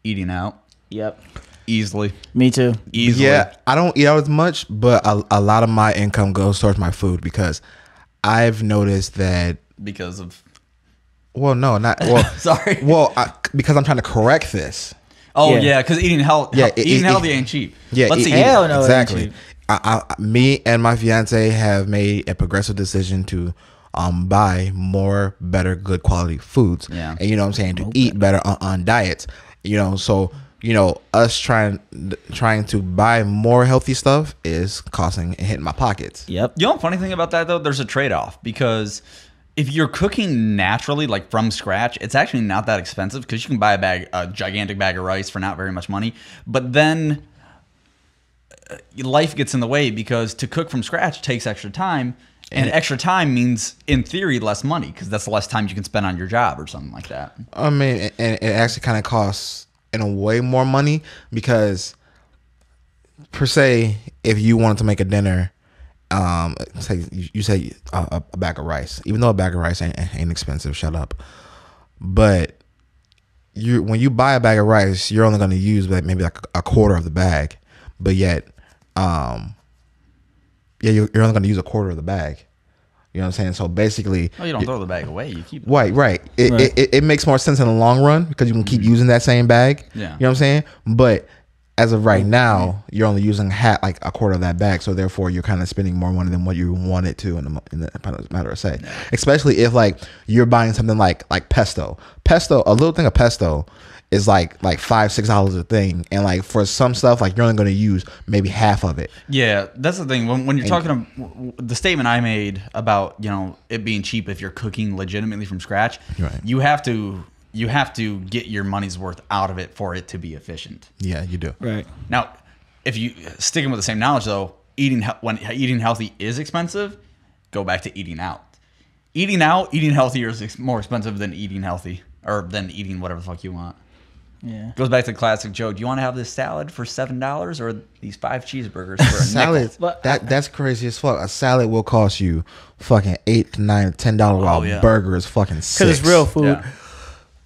eating out. Yep. Easily. Me too. Easily. Yeah, I don't eat out as much, but a lot of my income goes towards my food because I've noticed that because of. Well, no, not well. Sorry. Well, because I'm trying to correct this. Oh yeah, because eating healthy ain't cheap. Yeah, let's eat hell no, exactly. Me and my fiance have made a progressive decision to buy more better, good quality foods. Yeah, and you know what I'm saying, to eat better on diets. So us trying to buy more healthy stuff is costing and hitting my pockets. Yep. You know the funny thing about that though, there's a trade-off because if you're cooking naturally, like from scratch, it's actually not that expensive because you can buy a gigantic bag of rice for not very much money. But then life gets in the way because to cook from scratch takes extra time. And extra time means, in theory, less money because that's less time you can spend on your job or something like that. I mean, and it actually kind of costs in a way more money because, per se, if you wanted to make a dinner, say you say a bag of rice, even though a bag of rice ain't expensive, shut up. But when you buy a bag of rice, you're only going to use maybe like a quarter of the bag, but yet, you're only going to use a quarter of the bag. You know what I'm saying? So basically, Oh, you don't throw the bag away. You keep it. right. It makes more sense in the long run because you can keep using that same bag. Yeah. You know what I'm saying? But as of right now, you're only using like a quarter of that bag, so therefore you're kind of spending more money than what you wanted to in the matter of say. Yeah. Especially if like you're buying something like pesto. A little thing of pesto is like $5-6 a thing, and like for some stuff like you're only going to use maybe half of it. Yeah, that's the thing. When you're talking the statement I made about it being cheap if you're cooking legitimately from scratch, right. you have to get your money's worth out of it for it to be efficient. Yeah, you do. Right. Now, if you sticking with the same knowledge though, when eating healthy is expensive, go back to eating out. Eating healthier is more expensive than eating healthy or than eating whatever the fuck you want. Yeah. Goes back to the classic joke. Do you want to have this salad for $7 or these 5 cheeseburgers for a salad? That's crazy as fuck. A salad will cost you fucking $8 to $9, $10 while burger is fucking $6. Because it's real food.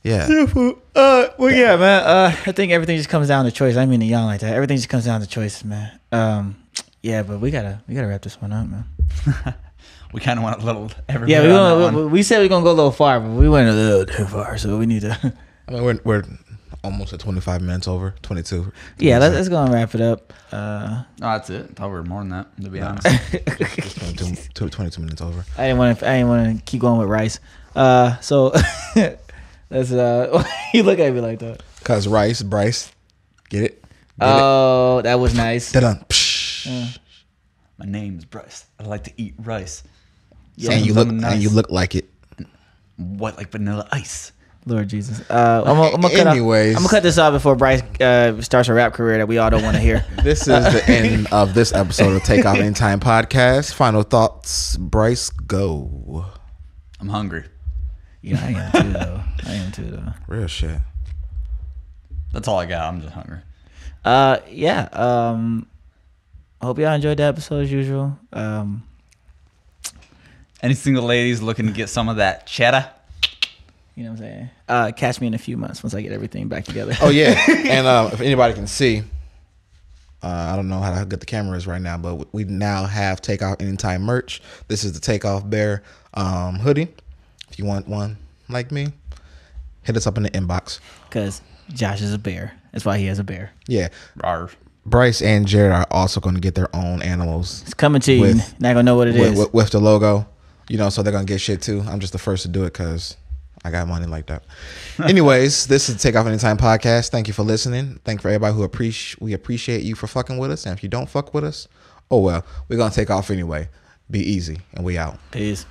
Yeah. Real food. Yeah, man. I think everything just comes down to choice. I mean to young like that. Everything just comes down to choices, man. Yeah, but we gotta wrap this one up, man. We kind of went a little. Yeah, we said we're gonna go a little far, but we went a little too far, so we need to. I mean, we're almost at 25 minutes over, 22. Yeah, let's go and wrap it up. No, that's it. I thought we were more than that, to be honest. Just 22 minutes over. I didn't want to keep going with rice. So let's. You look at me like that. Cause Bryce, get it? That was nice. Dun. My name's Bryce. I like to eat rice. Yeah, and you look like it. What, like vanilla ice? Lord Jesus. I'm gonna cut this off before Bryce starts a rap career that we all don't want to hear. This is the end of this episode of Take Off Anytime Podcast. Final thoughts, Bryce, go. I'm hungry. Yeah, I am too though. Real shit. That's all I got. I'm just hungry. Yeah. I hope y'all enjoyed the episode as usual. Any single ladies looking to get some of that cheddar? You know what I'm saying? Catch me in a few months once I get everything back together. Oh yeah, and if anybody can see, I don't know how good the camera is right now, but we now have Take Off Anytime merch. This is the Take Off Bear hoodie. If you want one like me, hit us up in the inbox. Because Josh is a bear. That's why he has a bear. Yeah. Rawr. Bryce and Jared are also going to get their own animals. It's coming to you. Not going to know what it is. With the logo. So they're going to get shit too. I'm just the first to do it because I got money like that. Anyways, this is the Take Off Anytime Podcast. Thank you for listening. Thank you for everybody we appreciate you for fucking with us. And if you don't fuck with us, oh well, we're going to take off anyway. Be easy. And we out. Peace.